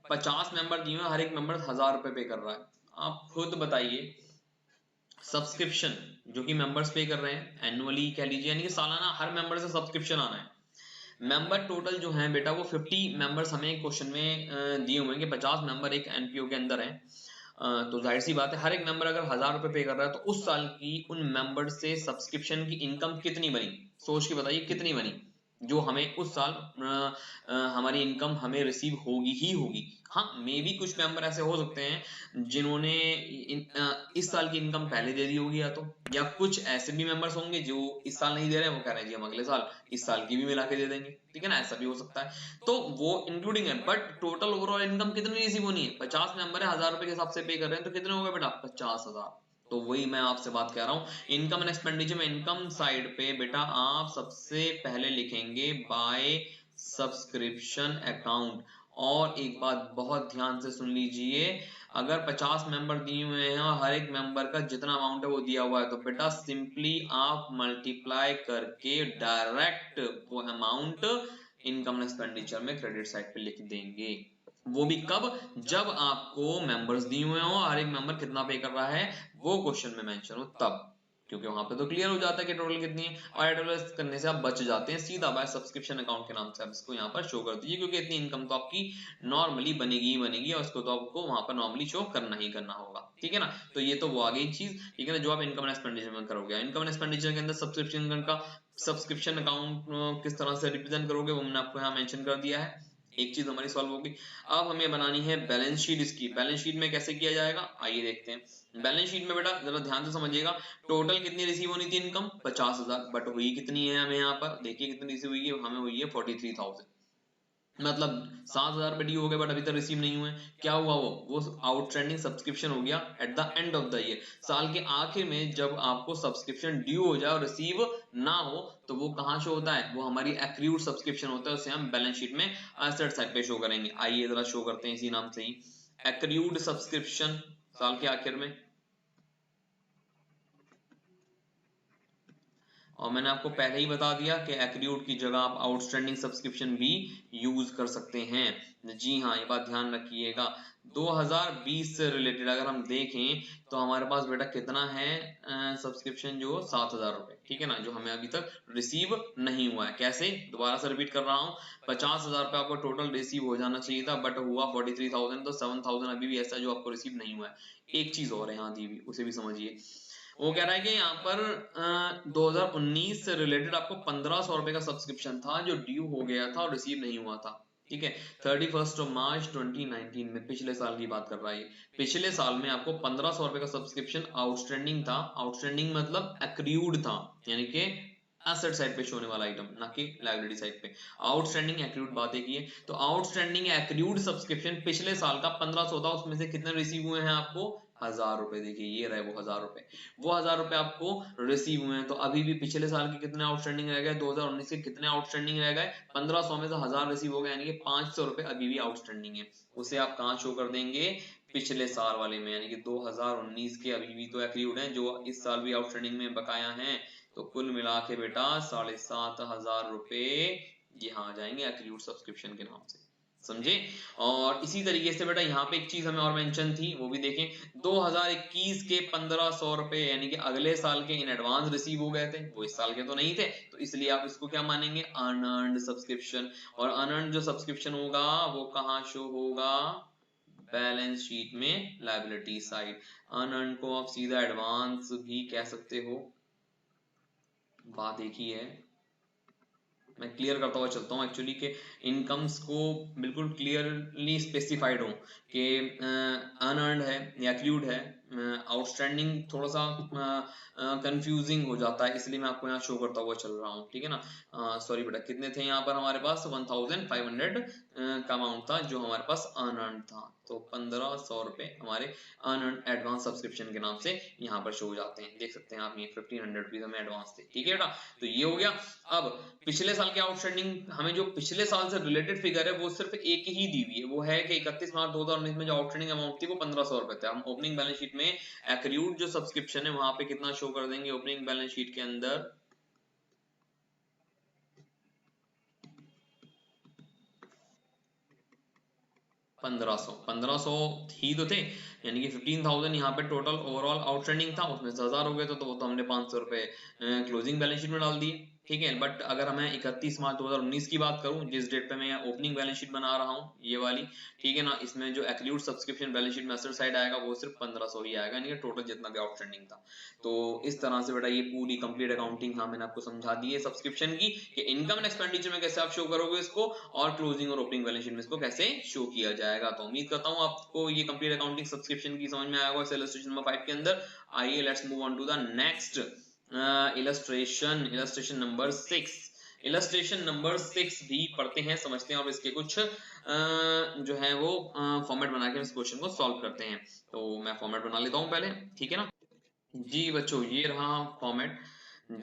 50 मेंबर दिए हुए, हर एक मेंबर 1000 रुपए पे कर रहा है। आप खुद बताइए, सब्सक्रिप्शन जो कि मेंबर्स पे कर रहे हैं एनुअली कह लीजिए, यानी कि सालाना हर मेंबर से सब्सक्रिप्शन आना है। मेंबर टोटल जो है बेटा वो 50 मेंबर्स हमें क्वेश्चन में दिए हुए हैं कि 50 मेंबर एक एनपीओ के अंदर है। तो जाहिर सी बात है, हर एक मेंबर अगर 1000 रुपए पे कर रहा है तो उस साल की उन मेंबर से सब्सक्रिप्शन की इनकम कितनी बनी, सोच के बताइए कितनी बनी, जो हमें उस साल हमारी इनकम हमें रिसीव होगी ही होगी। हाँ, मे भी कुछ मेंबर ऐसे हो सकते हैं जिन्होंने इस साल की इनकम पहले दे दी होगी, या कुछ ऐसे भी मेंबर्स होंगे जो इस साल नहीं दे रहे हैं, वो कह रहे हैं जी हम अगले साल इस साल की भी मिला के दे देंगे, ठीक है ना, ऐसा भी हो सकता है। तो वो इंक्लूडिंग है, बट टोटल ओवरऑल इनकम कितनी रिसीव होनी है, 50 मेंबर है, 1000 रुपए के हिसाब से पे कर रहे हैं, तो कितने हो गए बेटा 50,000। तो वही मैं आपसे बात कह रहा हूँ, इनकम एंड एक्सपेंडिचर में इनकम साइड पे बेटा आप सबसे पहले लिखेंगे बाय सब्सक्रिप्शन अकाउंट। और एक बात बहुत ध्यान से सुन लीजिए, अगर 50 मेंबर दिए हुए हैं और हर एक मेंबर का जितना अमाउंट है वो दिया हुआ है, तो बेटा सिंपली आप मल्टीप्लाई करके डायरेक्ट वो अमाउंट इनकम एक्सपेंडिचर में क्रेडिट साइड पे लिख देंगे। वो भी कब, जब आपको मेंबर्स दिए हुए हो, हर एक मेंबर कितना पे कर रहा है वो क्वेश्चन में मेंशन हो तब, क्योंकि वहां पे तो क्लियर हो जाता है कि टोटल कितनी है, और एडवर्टाइज करने से आप बच जाते हैं, सीधा बाय सब्सक्रिप्शन अकाउंट के नाम से आप इसको यहाँ पर शो कर दीजिए, क्योंकि इतनी इनकम तो आपकी नॉर्मली बनेगी ही बनेगी, और उसको तो आपको वहां पर नॉर्मली शो करना ही करना होगा, ठीक है ना। तो ये तो वो आ गई चीज, ठीक है ना, जो आप इनकम एंड एक्सपेंडिचर में करोगे। इनकम एंड एक्सपेंडिचर के अंदर सब्सक्रिप्शन अकाउंट किस तरह से रिप्रेजेंट करोगे वो मैंने आपको यहाँ मेंशन कर दिया है। एक चीज हमारी सॉल्व होगी। अब हमें बनानी है बैलेंस शीट। इसकी बैलेंस शीट में कैसे किया जाएगा, आइए देखते हैं। बैलेंस शीट में बेटा जरा ध्यान से समझिएगा, टोटल कितनी रिसीव होनी थी इनकम 50,000, बट हुई कितनी है हमें यहाँ पर देखिए कितनी रिसीव हुई है, हमें हुई है 43,000, मतलब 7,000 रुपए ड्यू हो गए बट अभी तक रिसीव नहीं हुए। क्या हुआ, वो आउटस्टैंडिंग सब्सक्रिप्शन हो गया eight the end of the year. साल के आखिर में जब आपको सब्सक्रिप्शन ड्यू हो जाए और रिसीव ना हो, तो वो कहाँ शो होता है, वो हमारी एक्रूड सब्सक्रिप्शन होता है, उसे हम बैलेंस शीट में एसेट साइड पे शो करेंगे। आइए जरा शो करते हैं इसी नाम से ही, एक्रूड सब्सक्रिप्शन साल के आखिर में। और मैंने आपको पहले ही बता दिया कि एक्रूड की जगह आप आउटस्टैंडिंग सब्सक्रिप्शन भी यूज कर सकते हैं। जी हाँ, ये बात ध्यान रखिएगा। 2020 से रिलेटेड अगर हम देखें तो हमारे पास बेटा कितना है सब्सक्रिप्शन, जो 7,000 रुपए, ठीक है ना, जो हमें अभी तक रिसीव नहीं हुआ है। कैसे, दोबारा से रिपीट कर रहा हूँ, 50,000 रुपए आपको टोटल रिसीव हो जाना चाहिए था, बट हुआ 43,000, तो 7,000 अभी भी ऐसा जो आपको रिसीव नहीं हुआ है। एक चीज और है यहाँ दी हुई, उसे भी समझिए। वो कह रहा है कि यहाँ पर 2019 से रिलेटेड आपको 1,500 रुपए का सब्सक्रिप्शन था जो ड्यू हो गया था और रिसीव नहीं हुआ था, ठीक है। 31 मार्च 2019 में, पिछले साल की बात कर रहा है ये, पिछले साल में आपको 1,500 रुपए का सब्सक्रिप्शन आउटस्टैंडिंग था। आउटस्टैंडिंग मतलब एक्रूड था, यानी कि एसेट साइड पे शो होने वाला आइटम, ना कि लायबिलिटी साइड पे। आउटस्टैंडिंग एक्रूड बात एक ही है। तो आउटस्टैंडिंग एक्रूड सब्सक्रिप्शन पिछले साल का 1,500 था, उसमें से कितने रिसीव हुए हैं आपको 1,000 रुपए। देखिए ये रहे वो 1,000 रुपए, वो 1,000 रुपए आपको रिसीव हुए हैं। तो अभी भी पिछले साल के कितने आउटस्टैंडिंग रह गए, 2019 के कितने आउटस्टैंडिंग रह गए, 1,500 में से 1,000 रिसीव हो गए, यानी कि 500 रुपए अभी भी आउटस्टैंडिंग है। उसे आप कहाँ शो कर देंगे, पिछले साल वाले में, यानी कि 2019 के अभी भी तो एक्रूड हैं, जो इस साल भी आउटस्टैंडिंग में बकाया हैं। तो कुल मिला के बेटा 7,500 रुपए यहाँ आ जाएंगे एक्रूड सब्सक्रिप्शन के नाम से। समझे। और इसी तरीके से बेटा यहाँ पे एक चीज हमें और मेंशन थी, वो भी देखें। 2021 के 1500 रुपए यानी कि अगले साल के इन एडवांस रिसीव हो गए थे, वो इस साल के तो नहीं थे, तो इसलिए आप इसको क्या मानेंगे, अनअर्न्ड सब्सक्रिप्शन। और अनअर्न्ड जो सब्सक्रिप्शन होगा वो कहाँ शो होगा, बैलेंस शीट में लायबिलिटी साइड। अनअर्न्ड को आप सीधा एडवांस भी कह सकते हो। बात एक ही है, मैं क्लियर करता हुआ चलता हूँ एक्चुअली के इनकम्स को बिल्कुल क्लियरली स्पेसिफाइड हो कि अनअर्न्ड है या एक्लूड है। आउटस्टैंडिंग थोड़ा सा कंफ्यूजिंग हो जाता है, इसलिए मैं आपको यहाँ शो करता हुआ चल रहा हूँ, ठीक है ना। सॉरी बेटा, कितने थे यहाँ पर हमारे पास, 1500 का अमाउंट था जो हमारे पास अनअर्न्ड था। तो 1500 रुपए हमारे अनअर्न्ड एडवांस सब्सक्रिप्शन के नाम से यहाँ पर शो हो जाते हैं, देख सकते हैं आप, ये 1500 रुपीज हमें एडवांस थे, ठीक है बेटा। तो ये हो गया। अब पिछले साल के आउटस्टैंडिंग, हमें जो पिछले साल से रिलेटेड फिगर है वो सिर्फ एक ही दी हुई है, वो है कि 31 मार्च 2019 में जो आउटस्टैंडिंग अमाउंट थी वो 1500 रुपए थे। हम ओपनिंग बैलेंस शीट में एक्रूड जो सब्सक्रिप्शन है वहां पे कितना शो कर देंगे, ओपनिंग बैलेंस शीट के अंदर 1500 ही तो थे, यानी कि 15,000 यहाँ पे टोटल ओवरऑल आउटस्टैंडिंग था, उसमें से 1000 हो गए तो वो तो हमने 500 रुपए क्लोजिंग बैलेंस शीट में डाल दिए, ठीक है। बट अगर मैं 31 मार्च 2019 की बात करूं, जिस डेट पे मैं ओपनिंग बैलेंस शीट बना रहा हूं, ये वाली, ठीक है ना, इसमें जो एक्लूड सब्सक्रिप्शन बैलेंस शीट में असेट साइड आएगा वो सिर्फ 1500 ही आएगा, यानी कि टोटल जितना भी आउटस्टैंडिंग था। तो इस तरह से बेटा ये पूरी कंप्लीट अकाउंटिंग हाँ मैंने आपको समझा दी है सब्सक्रिप्शन की, कि इनकम एंड एक्सपेंडिचर में कैसे आप शो करोगे इसको, और क्लोजिंग और ओपनिंग बैलेंस शीट में इसको कैसे शो किया जाएगा। तो उम्मीद करता हूँ आपको ये कंप्लीट अकाउंटिंग सब्सक्रिप्शन की समझ में आया होगा इस इलस्ट्रेशन नंबर 5 के अंदर। आइए let's move on to the next illustration number 6। Illustration number 6 भी पढ़ते हैं, समझते हैं और इसके कुछ जो है वो फॉर्मेट बना के इस क्वेश्चन को सॉल्व करते हैं। तो मैं फॉर्मेट बना लेता हूँ पहले, ठीक है ना जी बच्चों। ये रहा फॉर्मेट,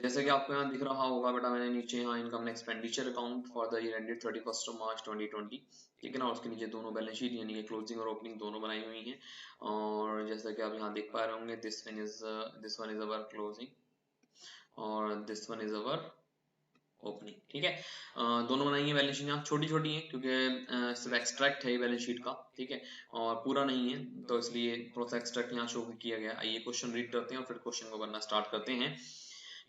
जैसे कि आपको यहाँ दिख रहा होगा बेटा, मैंने नीचे यहाँ income and expenditure account for the year ended 31 मार्च 2020, ठीक है ना, और उसके नीचे दोनों बैलेंस शीट यानी कि क्लोजिंग और ओपनिंग दोनों बनाई हुई हैं। और जैसा कि आप यहाँ देख पा रहे होंगे, this one is our closing और this one is our opening, ठीक है। दोनों बनाई है बैलेंस शीट, यहाँ छोटी छोटी है क्योंकि सिर्फ एक्सट्रैक्ट है बैलेंस शीट का, ठीक है, और पूरा नहीं है, तो इसलिए थोड़ा सा एक्सट्रैक्ट यहाँ शो किया गया। आइए क्वेश्चन रीड करते हैं और फिर क्वेश्चन को करना स्टार्ट करते हैं।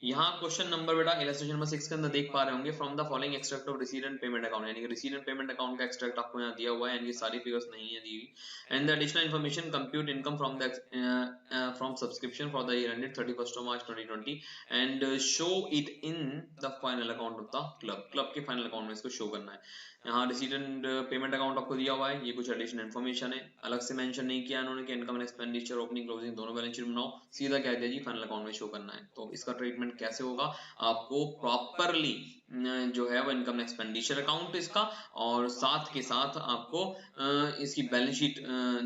यहाँ क्वेश्चन नंबर बेटा इलस्ट्रेशन नंबर 6 के अंदर देख पा रहे होंगे, from the following extract of receipt and payment account, यानी कि रिसीट एंड पेमेंट अकाउंट का एक्सट्रैक्ट आपको यहाँ दिया हुआ है, यानी कि सारी फिगर्स नहीं है दी हुई। And the additional information compute income from the from subscription for the year ended 31 March 2020 and show it in the final account of the club के फाइनल अकाउंट में इसको शो करना है। यहाँ रिसीट एंड पेमेंट अकाउंट आपको दिया हुआ है, ये कुछ एडिशनल इन्फॉर्मेशन है, अलग से मेंशन नहीं किया उन्होंने कि income and expenditure opening closing दोनों बैलेंस शीट बनाओ, सीधा कह दिया जी फाइनल अकाउंट में शो करना है। तो इसका ट्रीटमेंट कैसे होगा, आपको प्रॉपरली जो है वो इनकम एक्सपेंडिचर अकाउंट इसका, और साथ के साथ आपको इसकी बैलेंस शीट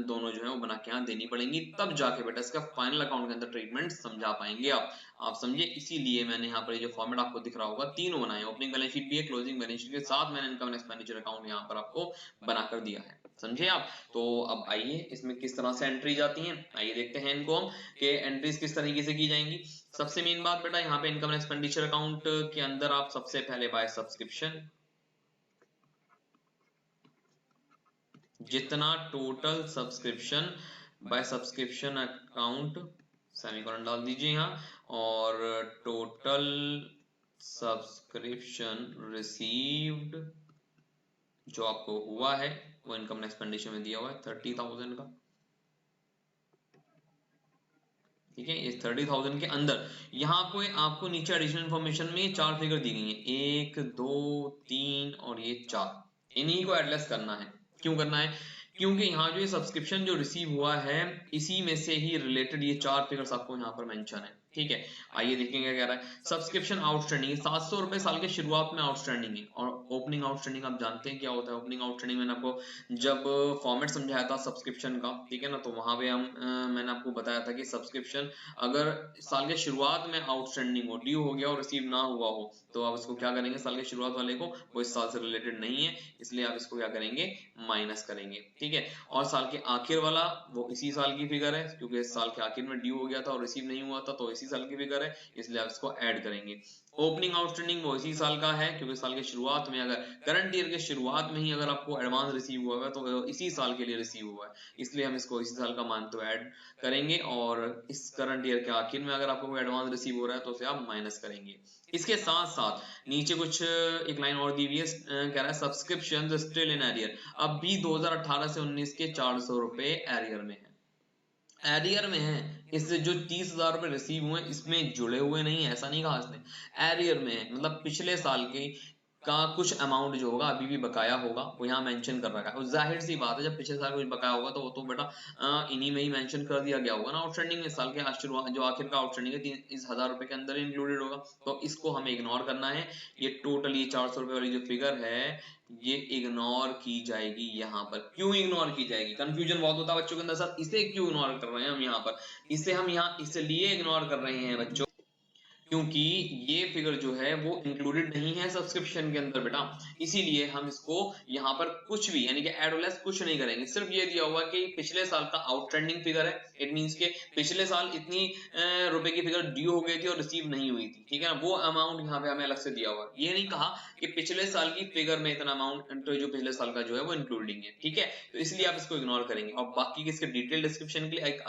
दोनों जो है वो बना के यहाँ देनी पड़ेंगी, तब जाके बेटा इसका फाइनल अकाउंट के अंदर ट्रीटमेंट समझा पाएंगे आप समझे। इसीलिए मैंने यहाँ पर जो फॉर्मेट आपको दिख रहा होगा तीनों बनाए, ओपनिंग बैलेंस शीट भी है, क्लोजिंग बैलेंस शीट के साथ मैंने इनकम एक्सपेंडिचर अकाउंट यहाँ पर आपको बनाकर दिया है, समझे आप। तो अब आइए इसमें किस तरह से एंट्री जाती है, आइए देखते हैं इनको हम कि एंट्रीज किस तरीके से की जाएंगी। सबसे मेन बात बेटा यहाँ पे इनकम एक्सपेंडिचर अकाउंट के अंदर आप सबसे पहले बाय सब्सक्रिप्शन, जितना total subscription by subscription account semicolon डाल दीजिए यहाँ, और टोटल सब्सक्रिप्शन रिसीव्ड जो आपको हुआ है वो इनकम एक्सपेंडिचर में दिया हुआ है 30,000 का, ठीक है। इस 30,000 के अंदर यहाँ पे आपको नीचे एडिशनल इन्फॉर्मेशन में 4 फिगर दी गई है, 1 2 3 और ये 4, इन्हीं को एडलेस करना है। क्यों करना है, क्योंकि यहाँ जो ये सब्सक्रिप्शन जो रिसीव हुआ है इसी में से ही रिलेटेड ये 4 फिगर्स आपको यहाँ पर मेंशन है, ठीक है। आइए देखेंगे क्या कह रहा है। सब्सक्रिप्शन आउटस्टैंडिंग 700 रुपए साल के शुरुआत में आउटस्टैंडिंग है, और ओपनिंग आउटस्टैंडिंग आप जानते हैं क्या होता है। ओपनिंग आउटस्टैंडिंग मैंने आपको जब फॉर्मेट समझाया था सब्सक्रिप्शन का, ठीक है ना, तो वहां पे हम मैंने आपको बताया था कि सब्सक्रिप्शन अगर साल के शुरुआत में आउटस्टैंडिंग हो, ड्यू हो गया और रिसीव ना हुआ हो, तो आप इसको क्या करेंगे, साल के शुरुआत वाले को, वो इस साल से रिलेटेड नहीं है, इसलिए आप इसको क्या करेंगे, माइनस करेंगे, ठीक ठीक है। और साल के आखिर वाला वो इसी साल की फिगर है, क्योंकि इस साल के आखिर में ड्यू हो गया था और रिसीव नहीं हुआ था, तो इसी साल की फिगर है, इसलिए आप इसको ऐड करेंगे। ओपनिंग आउटस्टैंडिंग वो इसी साल का है, क्योंकि साल के शुरुआत में, अगर करंट ईयर के शुरुआत में ही अगर आपको एडवांस रिसीव हुआ है तो इसी साल के लिए रिसीव हुआ है, इसलिए हम इसको इसी साल का मानते हुए ऐड करेंगे। और इस करंट ईयर के आखिर में अगर आपको कोई एडवांस रिसीव हो रहा है तो उसे आप माइनस करेंगे। इसके साथ साथ नीचे कुछ एक लाइन और दी हुई है, कह रहा है सब्सक्रिप्शन स्टिल इन एरियर, अब भी 2018 से 19 के 400 रुपए एरियर में है, एरियर में है। इससे जो 30,000 रुपए रिसीव हुए इसमें जुड़े हुए नहीं है, ऐसा नहीं कहा इसने, एरियर में है, मतलब पिछले साल के का कुछ अमाउंट जो होगा अभी भी बकाया होगा, वो यहाँ मेंशन कर रखा है। जाहिर सी बात है, जब पिछले साल कुछ बकाया होगा तो वो तो बेटा इन्हीं में ही मेंशन कर दिया गया होगा ना आउटस्टैंडिंग में, साल के शुरुआत जो आखिर का आउटस्टैंडिंग है 30,000 रुपए के अंदर इंक्लूडेड होगा, तो इसको हमें इग्नोर करना है। ये टोटल ये 400 रुपए वाली जो फिगर है ये इग्नोर की जाएगी यहाँ पर। क्यों इग्नोर की जाएगी, कंफ्यूजन बहुत होता है बच्चों के अंदर, सर इसे क्यों इग्नोर कर रहे हैं हम यहाँ पर, इसे हम यहाँ इसलिए इग्नोर कर रहे हैं बच्चों क्योंकि ये फिगर जो है वो इंक्लूडेड नहीं है सब्सक्रिप्शन के अंदर बेटा, इसीलिए हम इसको यहाँ पर कुछ भी यानी कि ऐड और लेस कुछ नहीं करेंगे। सिर्फ ये दिया हुआ कि पिछले साल का आउटस्टैंडिंग फिगर है, इट मींस के पिछले साल इतनी रुपए की फिगर ड्यू हो गई थी और रिसीव नहीं हुई थी, ठीक है ना, वो अमाउंट यहाँ पे हमें अलग से दिया हुआ है। ये नहीं कहा कि पिछले साल की फिगर में इतना अमाउंट तो जो पिछले साल का जो है वो इंक्लूडिंग है, ठीक है, तो इसलिए आप इसको इग्नोर करेंगे। और बाकी के इसके डिटेल डिस्क्रिप्शन के लिए एक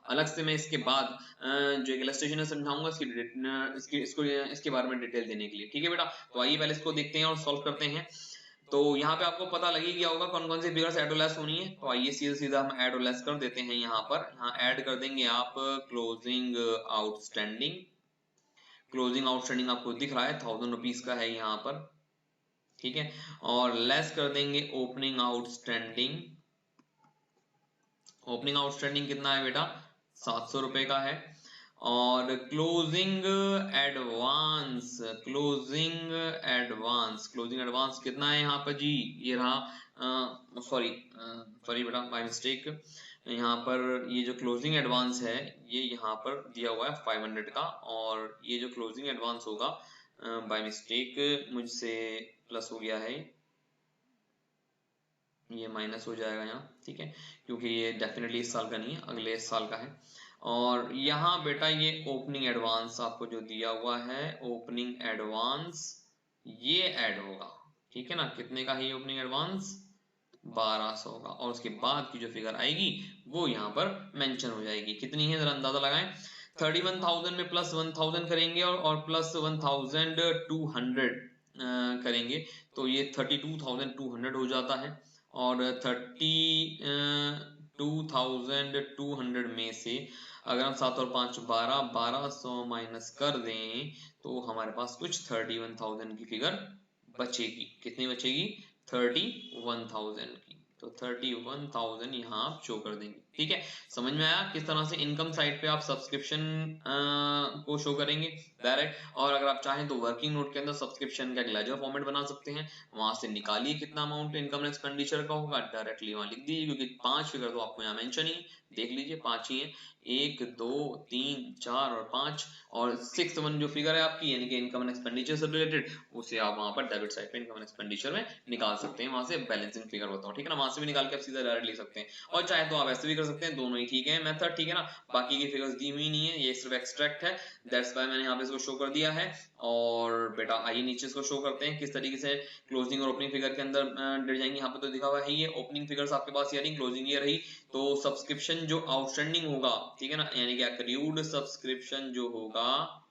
अलग से मैं इसके बाद जो एक इलस्ट्रेशन है समझाऊंगा इसके बारे में डिटेल देने के लिए, ठीक है बेटा। तो आइए पहले इसको देखते हैं और सॉल्व करते हैं। तो यहाँ पे आपको पता लगी गया होगा कौन कौन सी फिगर्स ऐड और लेस होनी है, तो आइए सीधा सीधा हम ऐड और लेस कर देते हैं। यहाँ पर ऐड कर देंगे आप क्लोजिंग आउटस्टैंडिंग, क्लोजिंग आउटस्टैंडिंग आपको दिख रहा है 1000 रुपीज का है यहाँ पर, ठीक है। और लेस कर देंगे ओपनिंग आउटस्टैंडिंग, ओपनिंग आउटस्टैंडिंग कितना है बेटा 700 रुपए का है। और closing advance, closing advance, closing advance कितना है यहाँ पर जी, ये रहा, सॉरी बेटा बाय मिस्टेक, यहाँ पर ये जो क्लोजिंग एडवांस है ये यहाँ पर दिया हुआ है 500 का, और ये जो क्लोजिंग एडवांस होगा बाय मिस्टेक मुझसे प्लस हो गया है, ये माइनस हो जाएगा यहाँ, ठीक है, क्योंकि ये डेफिनेटली इस साल का नहीं है, अगले साल का है। और यहाँ बेटा ये ओपनिंग एडवांस आपको जो दिया हुआ है, ओपनिंग एडवांस ये ऐड होगा, ठीक है ना, कितने का है ये ओपनिंग एडवांस 1200 का, और उसके बाद की जो फिगर आएगी वो यहाँ पर मेंशन हो जाएगी, कितनी है जरा अंदाजा लगाएं। 31,000 में प्लस 1000 करेंगे और प्लस 1200 करेंगे तो ये 32,200 हो जाता है। और 32,200 में से अगर हम 7 और 5 1200 माइनस कर दें तो हमारे पास कुछ 31,000 की फिगर बचेगी, कितनी बचेगी 31,000 की, तो 31,000 यहाँ आप शो कर देंगे, ठीक है। समझ में आया किस तरह से इनकम साइड पे आप सब्सक्रिप्शन को शो करेंगे डायरेक्ट। और अगर आप चाहें तो वर्किंग नोट के अंदर सब्सक्रिप्शन का एक लेजर फॉर्मेट बना सकते हैं, वहां से निकालिए कितना अमाउंट इनकम एंड एक्सपेंडिचर का होगा, डायरेक्टली वहां लिख दीजिए, क्योंकि 5 फिगर तो आपको यहाँ मेंशन ही देख लीजिए 5 ही है, 1 2 3 4 और 5, और 6th वन जो फिगर है आपकी यानी कि इनकम एंड एक्सपेंडिचर से रिलेटेड, उसे आप वहां पर डेबिट साइड पे इनकम एंड एक्सपेंडिचर में निकाल सकते हैं, वहां से बैलेंसिंग फिगर बताओ, ठीक है ना, वहां से भी निकाल के आप सीधा डायरेक्ट लिख सकते हैं, और चाहे तो आप ऐसे भी कर सकते हैं, दोनों ही ठीक है मेथड, ठीक है ना। बाकी की फिगर्स दी हुई नहीं है, ये सिर्फ एक्सट्रैक्ट है, दैट्स व्हाई मैंने यहाँ पे इसको शो कर दिया है। और बेटा आइए नीचे इसको शो करते हैं किस तरीके से क्लोजिंग और ओपनिंग फिगर के अंदर डर जाएंगे। यहाँ पे तो दिखा हुआ है ये ओपनिंग फिगर्स आपके पास ये रही, क्लोजिंग ये रही, तो सब्सक्रिप्शन जो आउटस्टैंडिंग होगा, ठीक है ना, यानी कि एक्रूड सब्सक्रिप्शन जो होगा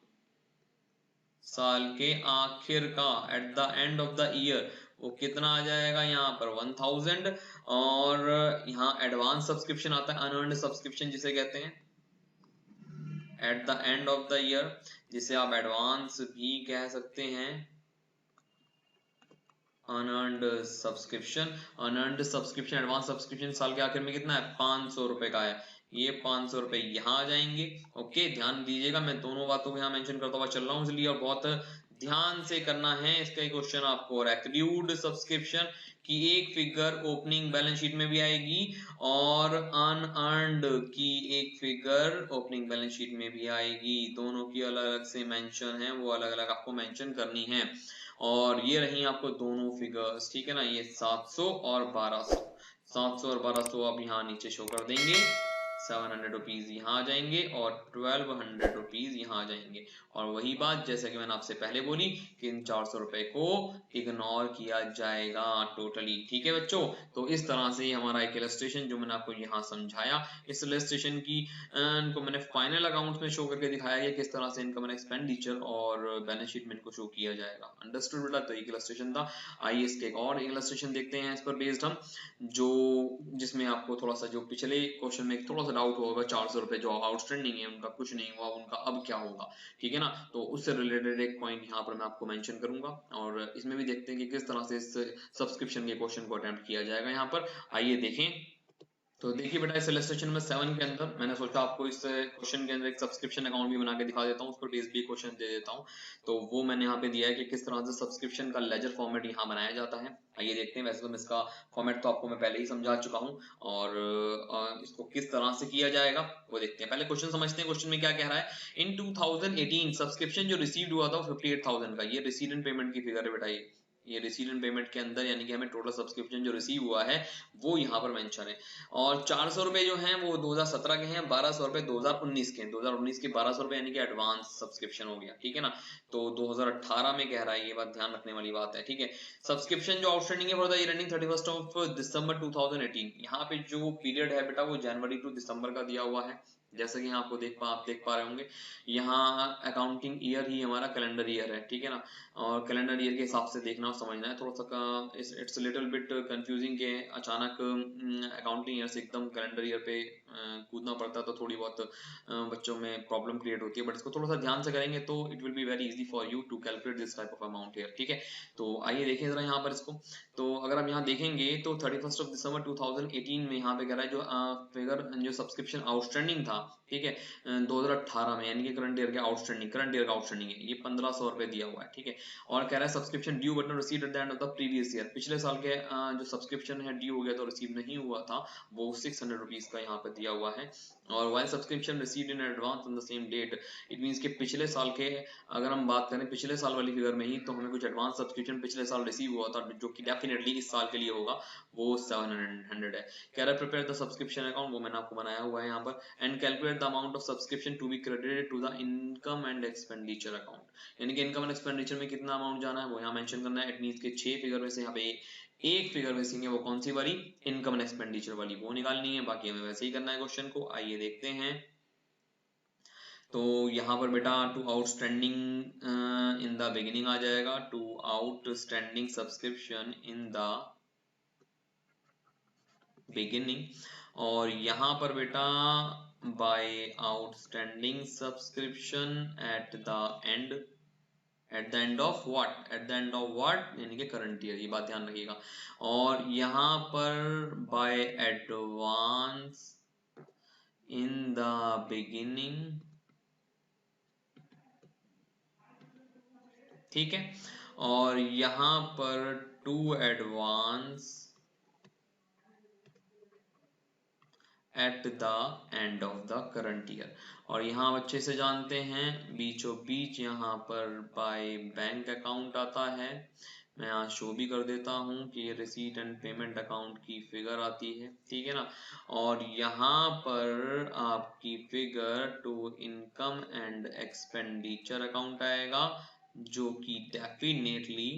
साल के आखिर का eight the end of the year, वो कितना आ जाएगा यहाँ पर 1000। और यहाँ एडवांस सब्सक्रिप्शन आता है, अनअर्न्ड सब्सक्रिप्शन जिसे कहते हैं eight the end of the year, जिसे आप एडवांस भी कह सकते हैं, unearned subscription. Unearned subscription advance subscription साल के आखिर में कितना है 500 रुपए का है, ये 500 रुपए यहाँ आ जाएंगे। ओके ध्यान दीजिएगा, मैं दोनों बातों को यहाँ मेंशन करता हुआ चल रहा हूँ इसलिए, और बहुत ध्यान से करना है इसका एक क्वेश्चन आपको। और एक्रूड सब्सक्रिप्शन की एक फिगर ओपनिंग बैलेंस शीट में भी आएगी और अनअर्न्ड की एक फिगर ओपनिंग बैलेंस शीट में भी आएगी, दोनों की अलग अलग से मेंशन है, वो अलग अलग आपको मेंशन करनी है। और ये रही आपको दोनों फिगर्स, ठीक है ना, ये 700 और 1200, 700 और 1200 आप यहाँ नीचे शो कर देंगे, 700 रुपीज यहाँ आ जाएंगे और 1200 रुपीज यहाँ आ जाएंगे। और वही बात जैसे कि मैंने आपसे पहले बोली कि इन 400 रुपए को इग्नोर किया जाएगा टोटली। ठीक है बच्चों, तो इस तरह से हमारा एक इलस्ट्रेशन जो मैंने आपको यहाँ समझाया, इस इलस्ट्रेशन की इनको मैंने फाइनल अकाउंट्स में शो करके दिखाया है किस तरह से इनकम एंड एक्सपेंडिचर और बैलेंस शीट में इनको शो किया जाएगा। अंडरस्टूड बेटा? तो एक इलस्ट्रेशन था। आइए इसके एक और इलस्ट्रेशन देखते हैं इस पर बेस्ड हम, जो जिसमें आपको थोड़ा सा जो पिछले क्वेश्चन में थोड़ा सा डाउट होगा, 400 रुपए जो आउटस्टैंडिंग है उनका कुछ नहीं हुआ, उनका अब क्या होगा, ठीक है ना? तो उससे रिलेटेड एक पॉइंट यहाँ पर मैं आपको मेंशन करूंगा और इसमें भी देखते हैं कि किस तरह से इस सब्सक्रिप्शन के क्वेश्चन को अटेम्प्ट किया जाएगा यहाँ पर। आइए देखें। तो देखिए बेटा, इस इलस्ट्रेशन में 7 के अंदर मैंने सोचा आपको इस क्वेश्चन के अंदर एक सब्सक्रिप्शन अकाउंट भी बना के दिखा देता हूँ, उस पर बेस भी क्वेश्चन दे देता हूँ। तो वो मैंने यहाँ पे दिया है कि किस तरह से सब्सक्रिप्शन का लेजर फॉर्मेट यहाँ बनाया जाता है। आइए देखते हैं। वैसे तो मैं इसका फॉर्मेट तो आपको मैं पहले ही समझा चुका हूँ और इसको किस तरह से किया जाएगा वो देखते हैं। पहले क्वेश्चन समझते हैं, क्वेश्चन में क्या कह रहा है। इन 2018 सब्सक्रिप्शन जो रिसीव्ड हुआ था 58,000 का, ये रिसीडेंट पेमेंट की फिगर है बेटा। ये रिसीडेंट पेमेंट के अंदर यानी कि हमें टोटल सब्सक्रिप्शन जो रिसीव हुआ है वो यहाँ पर मेंशन है। और 400 रुपए जो हैं वो 2017 के हैं, 1200 रुपए 2019 के हैं। 2019 के 1200 रुपए यानी कि एडवांस सब्सक्रिप्शन हो गया, ठीक है ना? तो 2018 में कह रहा है, ये बात ध्यान रखने वाली बात है, ठीक है? सब्सक्रिप्शन जो आउटस्टैंडिंग है for the year ending 31st of दिसंबर 2018, यहाँ पे जो पीरियड है बेटा वो जनवरी टू दिसंबर का दिया हुआ है। जैसा कि आपको आप देख पा रहे होंगे, यहाँ अकाउंटिंग ईयर ही हमारा कैलेंडर ईयर है, ठीक है ना? और कैलेंडर ईयर के हिसाब से देखना और समझना है। थोड़ा सा इट्स लिटिल बिट कंफ्यूजिंग के अचानक अकाउंटिंग ईयर से एकदम कैलेंडर ईयर पे कूदना पड़ता है, तो थोड़ी बहुत बच्चों में प्रॉब्लम क्रिएट होती है। बट इसको थोड़ा सा ध्यान से करेंगे तो it will be very easy for you to calculate this type of amount here, ठीक है? तो आइए देखें जरा यहाँ पर इसको। तो अगर आप यहाँ देखेंगे तो 31st ऑफ दिसंबर 2018 में यहाँ पे कह रहा है जो फिगर जो सब्सक्रिप्शन आउटस्टैंडिंग था, ठीक है, 2018 में, यानी कि करंट ईयर का आउटस्टैंडिंग है, ये 1500 रुपए दिया हुआ है, ठीक है? और कह रहा है subscription due but not received eight the end of the previous year, पिछले साल के जो सब्सक्रिप्शन है ड्यू हो गया तो रिसीव नहीं हुआ था, वो 600 रुपीज का यहाँ पे दिया हुआ है। और while subscription received in advance on the same date, it means कि पिछले साल के, अगर हम बात करें पिछले साल वाली फिगर में ही, तो हमें कुछ एडवांस सब्सक्रिप्शन पिछले साल रिसीव हुआ था जो कि डेफिनेटली इस साल के लिए होगा, वो 700 है। कह रहा है प्रिपेयर द सब्सक्रिप्शन अकाउंट, वो मैंने आपको बनाया हुआ है यहाँ पर, and calculate the amount of subscription to be credited to the income and expenditure account, यानी कि इनकम एंड एक्सपेंडिचर में कितना अमाउंट जाना है वो यहाँ मेंशन करना है। इट मींस के 6 फिगर में से यहाँ पे एक फिगर मिसिंग है, वो कौन सी वाली? इनकम एंड एक्सपेंडिचर वाली, वो निकालनी है। बाकी हमें वैसे ही करना है क्वेश्चन को। आइए देखते हैं। तो यहाँ पर बेटा to outstanding in the beginning आ जाएगा, to outstanding subscription in the beginning, और यहाँ पर बेटा by outstanding subscription at the end, at the end of what? At the end of what, यानी कि करंट ईयर, ये बात ध्यान रखिएगा। और यहाँ पर by advance in the beginning, ठीक है? और यहाँ पर to advance at the end of the current year. और यहाँ अच्छे से जानते हैं बीचों बीच यहाँ पर बाय बैंक अकाउंट आता है। मैं यहाँ शो भी कर देता हूँ कि ये रिसीट एंड पेमेंट अकाउंट की फिगर आती है, ठीक है ना? और यहाँ पर आपकी figure to income and expenditure account आएगा, जो कि definitely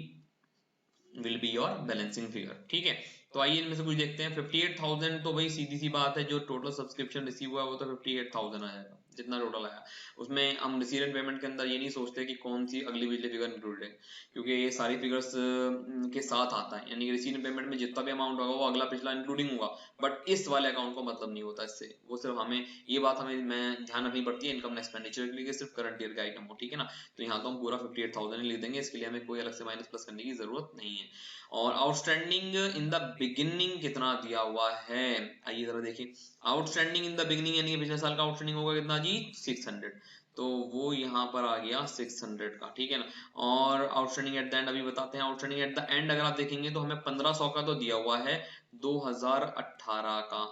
will be your balancing figure, ठीक है? तो आइए इनमें से कुछ देखते हैं। 58,000 तो भाई सीधी सी बात है, जो टोटल सब्सक्रिप्शन रिसीव हुआ है वो तो 58,000 आएगा, जितना टोटल आया। उसमें हम रिसीव एंड पेमेंट के अंदर ये नहीं सोचते कि कौन सी अगली पिछली फिगर इंक्लूडेड है, क्योंकि ये सारी फिगर्स के साथ आता है, यानी कि रिसीव एंड पेमेंट में जितना भी अमाउंट होगा वो अगला पिछला इंक्लूडिंग होगा। बट इस वाले अकाउंट को मतलब नहीं होता इससे, वो सिर्फ हमें ये बात हमें मैं ध्यान रखनी पड़ती है इनकम एक्सपेंडिचर के लिए सिर्फ करंट ईयर का आइटम हो, ठीक है ना? तो यहाँ तो हम पूरा 58,000 ही लिख देंगे, इसके लिए हमें कोई अलग से माइनस प्लस करने की जरूरत नहीं है। और आउटस्टैंडिंग इन द बिगिनिंग कितना दिया हुआ है, आइए जरा देखिए। आउटस्टैंडिंग इन द बिगिनिंग यानी कि पिछले साल का आउटस्टैंडिंग होगा कितना जी? 600, तो वो यहाँ पर आ गया 600 का, ठीक है ना? और आउटस्टैंडिंग एट द एंड अभी बताते हैं। आउटस्टैंडिंग एट द एंड अगर आप देखेंगे तो हमें 1500 का तो दिया हुआ है 2018 का,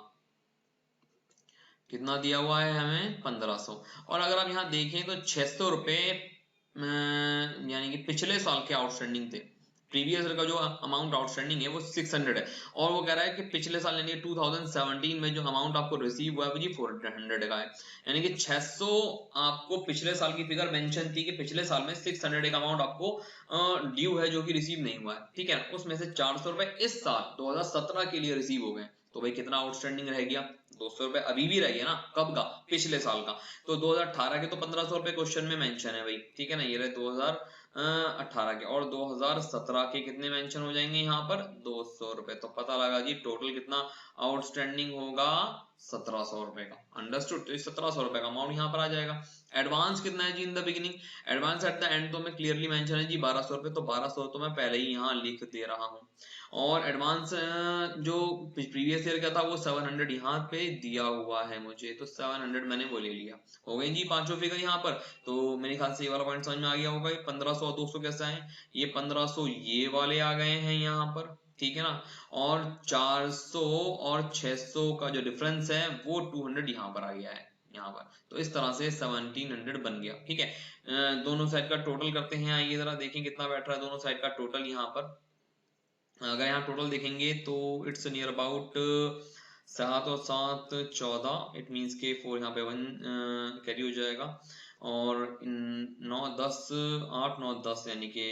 कितना दिया हुआ है हमें? 1500। और अगर आप यहाँ देखें तो 600 रुपए यानी कि पिछले साल के आउटस्टैंडिंग थे, प्रीवियस ईयर का जो अमाउंट आउटस्टैंडिंग है वो 600 है, और वो कह रहा है कि पिछले साल यानी 2017 में जो अमाउंट आपको रिसीव हुआ है वो जी 400 का है, यानी कि 600 आपको पिछले साल की फिगर मेंशन थी कि पिछले साल में 600 का अमाउंट आपको ड्यू है जो कि रिसीव नहीं हुआ है, ठीक है। उसमें से 400 रुपए इस साल 2017 के लिए रिसीव हो गए, तो भाई कितना आउटस्टैंडिंग रह गया, 200 रुपए अभी भी रह गया ना, कब का, पिछले साल का। तो 2018 के तो 1500 रुपए क्वेश्चन में मेंशन है भाई, ठीक है ना, ये रहे 2018 के, और 2017 के कितने मेंशन हो जाएंगे यहाँ पर, 200 रुपए। तो पता लगा जी टोटल कितना आउटस्टैंडिंग होगा, 1700 रुपए का। अंडरस्टूड, तो इस 1700 रुपए का अमाउंट यहाँ पर आ जाएगा। एडवांस कितना है जी in the beginning, advance at the end तो मैं क्लियरली मेंशन है जी 1200 रुपए, तो 1200 तो मैं पहले ही यहाँ लिख दे रहा हूँ। और एडवांस जो प्रीवियस ईयर का था वो 700 यहाँ पे दिया हुआ है मुझे, तो 700 मैंने वो ले लिया। हो गई जी पांचों फिगर यहाँ पर। तो मेरे ख्याल से ये वाला पॉइंट समझ में आ गया होगा। 1500 और 200 कैसा है, ये 1500 ये वाले आ गए हैं यहाँ पर, ठीक है ना, और 400 और 600 का जो डिफरेंस है वो 200 यहाँ पर आ गया है यहाँ पर। तो इस तरह से 1700 बन गया, ठीक है। दोनों साइड का टोटल करते हैं, आइए जरा देखें कितना बैठ रहा है दोनों साइड का टोटल यहाँ पर। अगर यहाँ टोटल देखेंगे तो इट्स नियर अबाउट 7 और 7 14, इट मीन्स के 4 यहाँ पे 1 कैरी हो जाएगा, और 9 10 8 9 10 यानी कि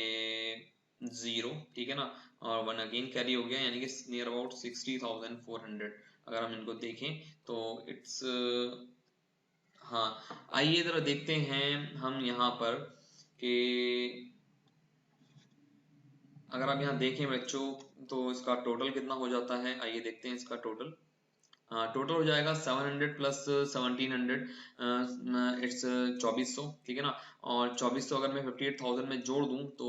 0, ठीक है ना, और 1 अगेन कैरी हो गया, यानी कि नियर अबाउट 60,400 अगर हम इनको देखें तो इट्स हाँ। आइए जरा देखते हैं हम यहाँ पर कि अगर आप यहाँ देखें बच्चों तो इसका टोटल कितना हो जाता है, आइए देखते हैं इसका टोटल। टोटल हो जाएगा 700 प्लस 1700, इट्स 2400, ठीक है ना, और 2400 अगर मैं 58,000 में जोड़ दूं तो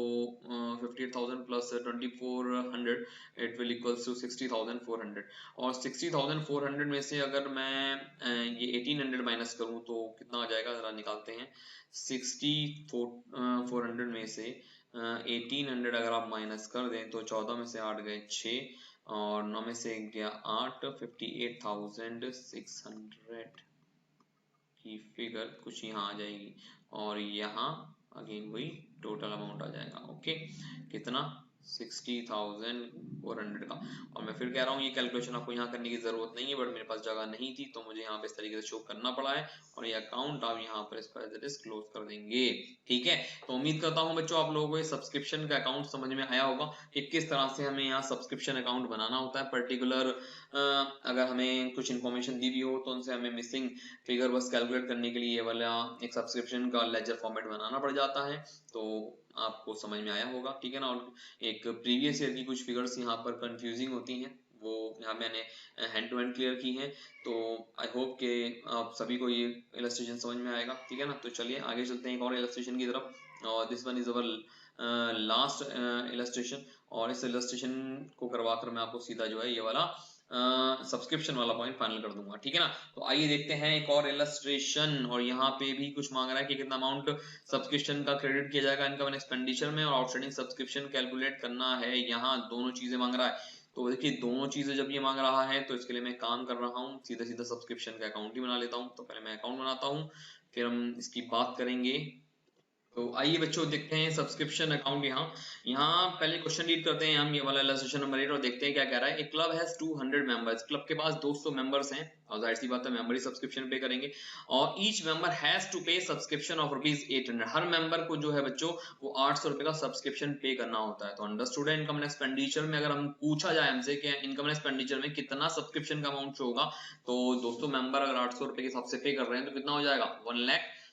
58,000 plus 2400 it will equals to 60,400, और 60,400 में से अगर मैं ये 1800 माइनस करूं तो कितना आ जाएगा, जरा निकालते हैं। 400 में से 1800 अगर आप माइनस कर दें तो 14 में से 8 गए 6, और 9 में से गया 8, 58,600 की फिगर कुछ यहाँ आ जाएगी, और यहाँ अगेन वही टोटल अमाउंट आ जाएगा। ओके, कितना, 60,400 का। और मैं फिर कह रहा हूँ ये कैलकुलेशन आपको यहाँ करने की जरूरत नहीं है, बट मेरे पास जगह नहीं थी तो मुझे यहाँ पे इस तरीके से शो करना पड़ा है, और ये अकाउंट आप यहाँ पर इस क्लोज कर देंगे, ठीक है। तो उम्मीद करता हूँ बच्चों आप लोगों को ये सब्सक्रिप्शन का अकाउंट समझ में आया होगा कि किस तरह से हमें यहाँ सब्सक्रिप्शन अकाउंट बनाना होता है। पर्टिकुलर अगर हमें कुछ इन्फॉर्मेशन दी हुई हो तो उनसे हमें मिसिंग फिगर बस कैलकुलेट करने के लिए ये वाला एक सब्सक्रिप्शन का लेजर फॉर्मेट बनाना पड़ जाता है, तो आपको समझ में आया होगा, ठीक है ना। और एक प्रीवियस ईयर की कुछ फिगर्स यहाँ पर कंफ्यूजिंग होती हैं, वो यहाँ मैंने हैंड टू हैंड क्लियर की हैं, तो आई होप कि आप सभी को ये इलस्ट्रेशन समझ में आएगा, ठीक है ना। तो चलिए आगे चलते हैं एक और इलस्ट्रेशन की तरफ, और this one is our last illustration, और इस इलस्ट्रेशन को करवा कर मैं आपको सीधा जो है ये वाला सब्सक्रिप्शन वाला पॉइंट फाइनल कर दूंगा, ठीक है ना। तो आइए देखते हैं एक और इलस्ट्रेशन, और यहाँ पे भी कुछ मांग रहा है कि कितना अमाउंट सब्सक्रिप्शन का क्रेडिट किया जाएगा इनकम एंड एक्सपेंडिचर में, और आउटस्टैंडिंग सब्सक्रिप्शन कैलकुलेट करना है, यहाँ दोनों चीजें मांग रहा है। तो देखिए दोनों चीजें जब ये मांग रहा है तो इसके लिए मैं काम कर रहा हूँ, सीधा सीधा सब्सक्रिप्शन का अकाउंट ही बना लेता हूँ। तो पहले मैं अकाउंट बनाता हूँ, फिर हम इसकी बात करेंगे। तो आइए बच्चों देखते हैं सब्सक्रिप्शन अकाउंट। यहाँ पहले क्वेश्चन रीड करते हैं हम, ये वाला इलस्ट्रेशन नंबर 8, और देखते हैं क्या कह रहा है। एक क्लब हैज 200 मेंबर्स, क्लब के पास 200 मेंबर्स हैं, और जाहिर सी बात है मेंबर ही सब्सक्रिप्शन पे करेंगे, और ईच मेंबर हैज टू पे सब्सक्रिप्शन ऑफ ₹800, हर मेंबर को जो है बच्चों वो 800 रुपए का सब्सक्रिप्शन पे करना होता है। तो अंडरस्टूड है। इनकम एंड एक्सपेंडिचर में अगर हम पूछा जाए हमसे कि इनकम एंड एक्सपेंडिचर में कितना सब्सक्रिप्शन का अमाउंट होगा, तो दोस्तों मेंबर अगर 800 रुपए के हिसाब से पे कर रहे हैं तो कितना हो जाएगा,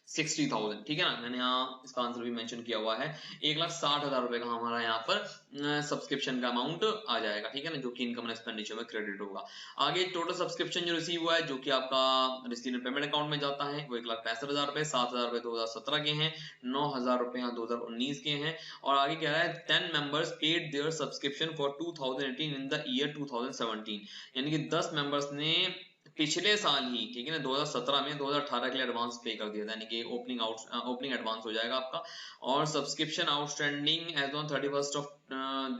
1,60,000, ठीक है ना। मैंने यहाँ इसका आंसर भी मेंशन किया हुआ है, 1,60,000 रुपए का हमारा यहाँ पर सब्सक्रिप्शन का अमाउंट आ जाएगा, ठीक है ना, जो कि इनकम एंड एक्सपेंडिचर में क्रेडिट होगा। आगे टोटल सब्सक्रिप्शन जो रिसीव हुआ है जो कि आपका रिसीव पेमेंट अकाउंट में जाता है वो 1,65,000 रुपए, 7,000 रुपए 2017 के हैं, 9,000 रुपए यहाँ 2019 के हैं, और आगे कह रहा है 10 members paid their subscription for 2018 in the year 2017, यानी कि 10 मेंबर्स ने पिछले साल ही, ठीक है ना, 2017 में 2018 के लिए एडवांस पे कर दिया था, यानी कि ओपनिंग एडवांस हो जाएगा आपका। और subscription outstanding as on 31st of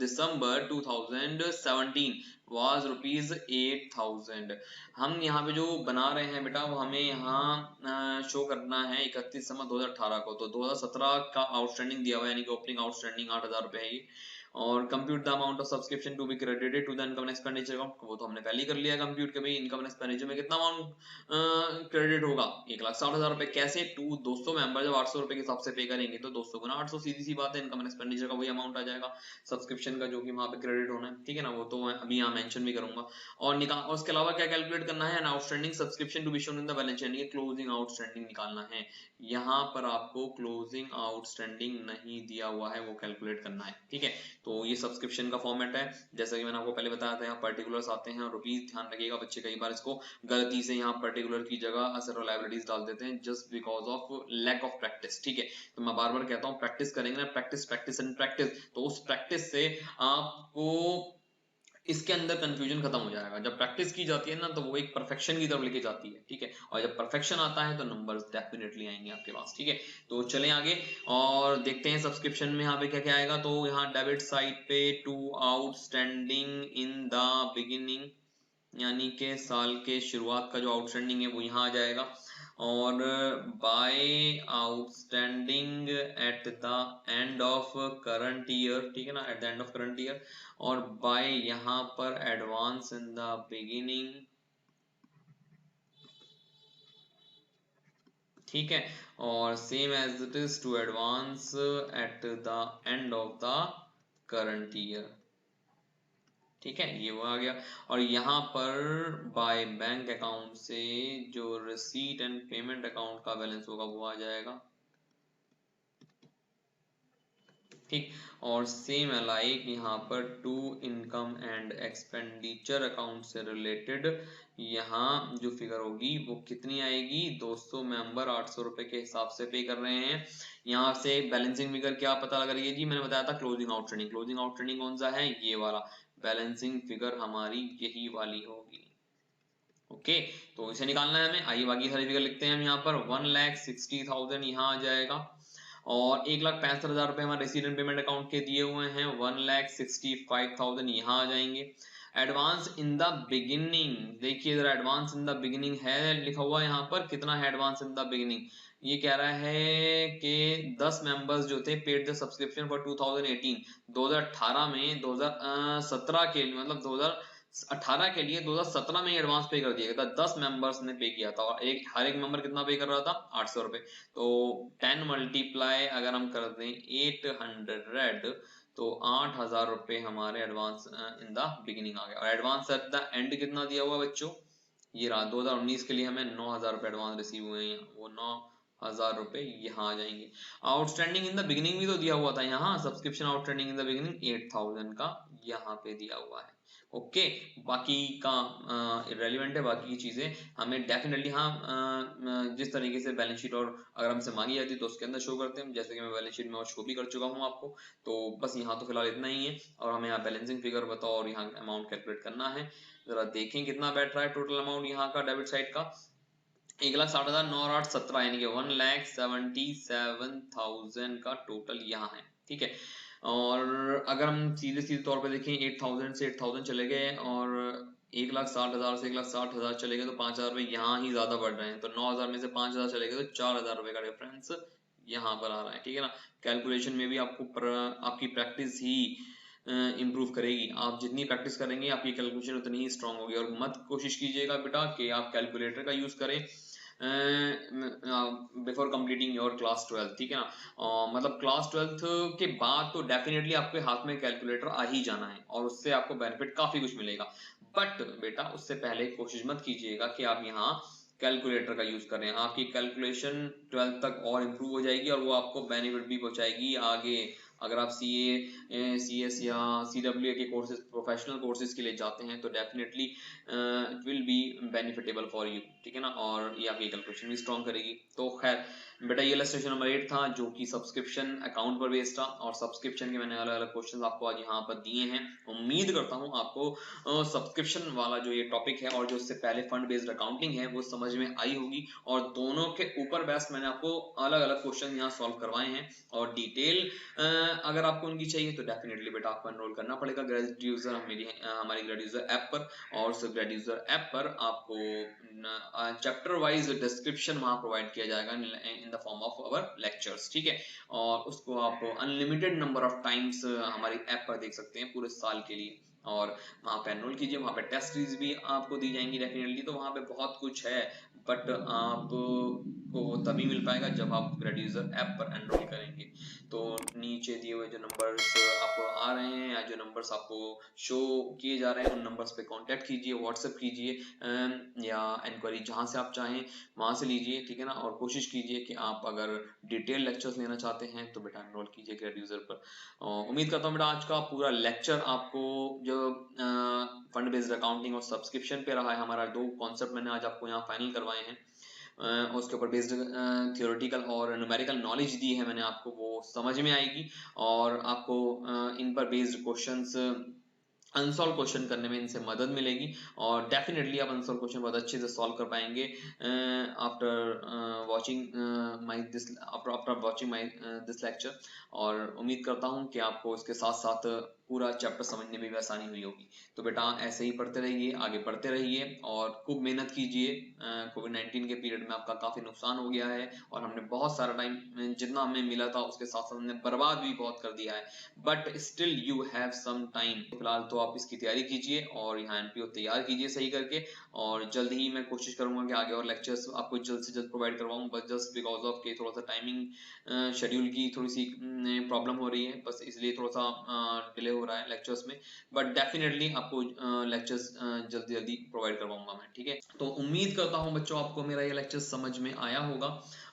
December 2017 was ₹8,000। हम यहाँ पे जो बना रहे हैं बेटा वो हमें यहाँ शो करना है 31 दिसंबर 2018 को, तो 2017 का आउटस्टैंडिंग दिया हुआ है, यानी कि ओपनिंग आउटस्टैंडिंग 8,000 रुपए है ये, और compute the amount of subscription to be credited to the income and expenditure account, वो तो हमने पहले ही कर लिया कंप्यूट के भाई इनकम एंड एक्सपेंडिचर में कितना अमाउंट क्रेडिट होगा 1,60,000 रुपए। कैसे? 200 मेंबर जब 800 रुपए के हिसाब से पे करेंगे तो 200 गुना 800, सीधी सी बात है, इनकम एंड एक्सपेंडिचर का वही अमाउंट आ जाएगा सब्सक्रिप्शन का जो कि वहां पे क्रेडिट होना है, ठीक है ना, वो तो मैं अभी यहाँ मेंशन भी करूंगा। और उसके अलावा क्या कैलकुलेट करना है, outstanding subscription to be shown in the balance sheet, ये क्लोजिंग आउटस्टैंडिंग निकालना है। यहाँ पर आपको क्लोजिंग आउटस्टैंडिंग नहीं दिया हुआ है, वो कैलकुलेट करना है, ठीक है। तो ये सब्सक्रिप्शन का फॉर्मेट है, जैसा कि मैंने आपको पहले बताया था, यहाँ पर्टिकुलर्स आते हैं और रुपीज, ध्यान रखिएगा बच्चे कई बार इसको गलती से यहाँ पर्टिकुलर की जगह असेट और लायबिलिटीज डाल देते हैं just because of lack of practice, ठीक है। तो मैं बार बार कहता हूँ प्रैक्टिस करेंगे ना, प्रैक्टिस प्रैक्टिस एंड प्रैक्टिस, तो उस प्रैक्टिस से आपको इसके अंदर कंफ्यूजन खत्म हो जाएगा। जब प्रैक्टिस की जाती है ना तो वो एक परफेक्शन की तरफ लेके जाती है, ठीक है। और जब परफेक्शन आता है तो नंबर्स डेफिनेटली आएंगे आपके पास, ठीक है। तो चलें आगे और देखते हैं सब्सक्रिप्शन में यहाँ पे क्या क्या आएगा। तो यहाँ डेबिट साइड पे to outstanding in the beginning, यानी के साल के शुरुआत का जो आउटस्टैंडिंग है वो यहाँ आ जाएगा। और by outstanding at the end of current year, ठीक है ना, at the end of current year. और बाय यहाँ पर एडवांस इन द बिगिनिंग, ठीक है। और same as it is to advance at the end of the current year, ठीक है, ये वो आ गया। और यहाँ पर बाय बैंक अकाउंट से जो रिसीट एंड पेमेंट अकाउंट का बैलेंस होगा वो आ जाएगा, ठीक। और सेम अलाइक यहाँ पर to income and expenditure account से रिलेटेड यहाँ जो फिगर होगी वो कितनी आएगी, 200 मेंबर 800 रुपए के हिसाब से पे कर रहे हैं। यहाँ से बैलेंसिंग फिगर क्या पता लग रही है जी, मैंने बताया था क्लोजिंग आउटस्टैंडिंग। क्लोजिंग आउटस्टैंडिंग कौन सा है, ये वाला बैलेंसिंग फिगर हमारी यही वाली होगी, ओके। तो इसे निकालना है हमें, आइए बाकी सारी फिगर लिखते हैं हम। यहाँ पर 1,60,000 यहाँ आ जाएगा और 1,65,000 रुपए हमारे रेसिडेंट पेमेंट अकाउंट के दिए हुए हैं, 1,65,000 यहाँ आ जाएंगे। एडवांस इन द बिगिनिंग, देखिए जरा एडवांस इन द बिगिनिंग है लिखा हुआ यहाँ पर, कितना है एडवांस इन द बिगिनिंग, ये कह रहा है कि 10 मेंबर्स जो थे पेड द सब्सक्रिप्शन फॉर 2018, 2018 में 2017 के लिए, मतलब 2018 के लिए 2017 में एडवांस पे कर दिया गया था, 10 मेंबर्स ने पे किया था और हर एक मेंबर कितना पे कर रहा था, 800 रुपए। तो 10 मल्टीप्लाई अगर हम कर दें 800, तो 8,000 रुपए हमारे एडवांस इन द बिगिनिंग आ गया। और एडवांस एट द एंड कितना दिया हुआ बच्चों, ये रहा 2019 के लिए हमें 9,000 रुपए एडवांस रिसीव हुए हैं, वो 9,000 रुपए यहाँ आ जाएंगे। आउटस्टैंडिंग इन द बिगिनिंग भी तो दिया हुआ था यहाँ, subscription outstanding in the beginning 8,000 का यहाँ पे दिया हुआ है, ओके। बाकी का इररेलेवेंट है, बाकी की चीजें हमें डेफिनेटली हाँ जिस तरीके से बैलेंस शीट और अगर हमसे मांगी जाती है तो उसके अंदर शो करते हैं, जैसे कि मैं बैलेंस शीट में और शो भी कर चुका हूँ आपको। तो बस यहाँ तो फिलहाल इतना ही है और हमें यहाँ बैलेंसिंग फिगर बताओ और यहाँ अमाउंट कैलकुलेट करना है। जरा देखें कितना बैठ रहा है टोटल अमाउंट यहाँ का डेबिट साइड का, 1,60,000 9 और 8 17, यानी कि 1,77,000 का टोटल यहाँ है, ठीक है। और अगर हम सीधे सीधे तौर पे देखें 8,000 से 8,000 चले गए और 1,60,000 से 1,60,000 चले गए तो 5,000 रुपए यहाँ ही ज्यादा बढ़ रहे हैं, तो 9,000 में से 5,000 चले गए तो 4,000 रुपए का डिफरेंस यहाँ पर आ रहा है, ठीक है ना। कैलकुलेशन में भी आपकी प्रैक्टिस ही इम्प्रूव करेगी, आप जितनी प्रैक्टिस करेंगे आपकी कैलकुलेशन उतनी ही स्ट्रांग होगी। और मत कोशिश कीजिएगा बेटा कि आप कैलकुलेटर का यूज करें बिफोर कंप्लीटिंग योर क्लास 12, ठीक है ना। मतलब क्लास 12 के बाद तो डेफिनेटली आपके हाथ में कैलकुलेटर आ ही जाना है और उससे आपको बेनिफिट काफी कुछ मिलेगा, बट बेटा उससे पहले कोशिश मत कीजिएगा कि आप यहाँ कैलकुलेटर का यूज करें, आपकी कैलकुलेशन 12 तक और इम्प्रूव हो जाएगी और वो आपको बेनिफिट भी पहुंचाएगी आगे। अगर आप CS या CWA के कोर्सेज, प्रोफेशनल कोर्सेज के लिए जाते हैं तो definitely it will be benefitable for you, ठीक है ना। और ये आपकी कैलकुलेशन भी स्ट्रॉन्ग करेगी। तो खैर बेटा ये इलस्ट्रेशन नंबर 8 था जो कि सब्सक्रिप्शन अकाउंट पर बेस्ड था और सब्सक्रिप्शन के मैंने अलग अलग क्वेश्चन आपको आज यहाँ पर दिए हैं। उम्मीद करता हूँ आपको सब्सक्रिप्शन वाला जो ये टॉपिक है और जो इससे पहले फंड बेस्ड अकाउंटिंग है वो समझ में आई होगी और दोनों के ऊपर बेस्ट मैंने आपको अलग अलग क्वेश्चन यहाँ सॉल्व करवाए हैं और डिटेल अगर आपको उनकी चाहिए तो डेफिनेटली बेटा आपको एनरोल करना पड़ेगा ग्रेजुएट यूजर हमारी ग्रेजुएट यूजर ऐप पर। और उस ग्रेजुएट यूजर ऐप पर आपको चैप्टर वाइज डिस्क्रिप्शन वहाँ प्रोवाइड किया जाएगा in the form of our lectures, ठीक है। और उसको आप अनलिमिटेड नंबर ऑफ टाइम्स हमारी ऐप पर देख सकते हैं पूरे साल के लिए। और वहाँ पे एनरोल कीजिए, वहाँ पे टेस्ट सीरीज भी आपको दी जाएंगी डेफिनेटली। तो वहाँ पे बहुत कुछ है, बट आपको वो तभी मिल पाएगा जब आप ग्रेड्यूजर ऐप पर एनरोल करेंगे। तो नीचे दिए हुए जो नंबर्स आपको आ रहे हैं या जो नंबर्स आपको शो किए जा रहे हैं, उन नंबर्स पे कांटेक्ट कीजिए, व्हाट्सएप कीजिए, या इंक्वायरी जहां से आप चाहें वहां से लीजिए, ठीक है ना। और कोशिश कीजिए कि आप अगर डिटेल लेक्चर्स लेना चाहते हैं तो बेटा एनरोल कीजिए ग्रेड्यूजर पर। उम्मीद करता हूँ बेटा आज का पूरा लेक्चर आपको जो फंड बेस्ड अकाउंटिंग और सब्सक्रिप्शन पे रहा है, हमारा 2 कॉन्सेप्ट मैंने आज आपको यहाँ फाइनल करवाए हैं, उसके ऊपर बेस्ड थियोरेटिकल और न्यूमेरिकल नॉलेज दी है मैंने आपको, वो समझ में आएगी। और आपको इन पर बेस्ड क्वेश्चंस अनसॉल्व क्वेश्चन करने में इनसे मदद मिलेगी, और डेफिनेटली आप अनसॉल्व क्वेश्चन बहुत अच्छे से सॉल्व कर पाएंगे after watching my this lecture. और उम्मीद करता हूँ कि आपको इसके साथ साथ पूरा चैप्टर समझने में भी आसानी हुई होगी। तो बेटा ऐसे ही पढ़ते रहिए, आगे बढ़ते रहिए और खूब मेहनत कीजिए। कोविड-19 के पीरियड में आपका काफी नुकसान हो गया है और हमने बहुत सारा टाइम जितना हमें मिला था उसके साथ साथ हमने बर्बाद भी बहुत कर दिया है, but still you have some time. फिलहाल तो आप इसकी तैयारी कीजिए और यहाँ एनपीओ तैयार कीजिए सही करके, और जल्द ही मैं कोशिश करूंगा कि आगे और लेक्चर्स आपको जल्द से जल्द प्रोवाइड करवाऊं, बस जस्ट बिकॉज ऑफ के थोड़ा सा टाइमिंग शेड्यूल की थोड़ी सी प्रॉब्लम हो रही है, बस इसलिए थोड़ा सा डिले हो रहा है लेक्चर्स में। बट डेफिनेटली आपको लेक्चर्स जल्दी जल्दी प्रोवाइड करवाऊंगा मैं, ठीक है। तो उम्मीद करता हूँ बच्चों आपको मेरा ये लेक्चर समझ में आया होगा,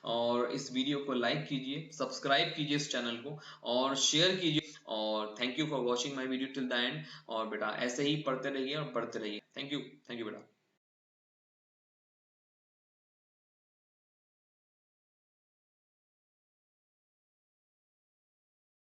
और इस वीडियो को लाइक कीजिए, सब्सक्राइब कीजिए इस चैनल को और शेयर कीजिए। और thank you for watching my video till the end. और बेटा ऐसे ही पढ़ते रहिए और पढ़ते रहिए। थैंक यू बेटा।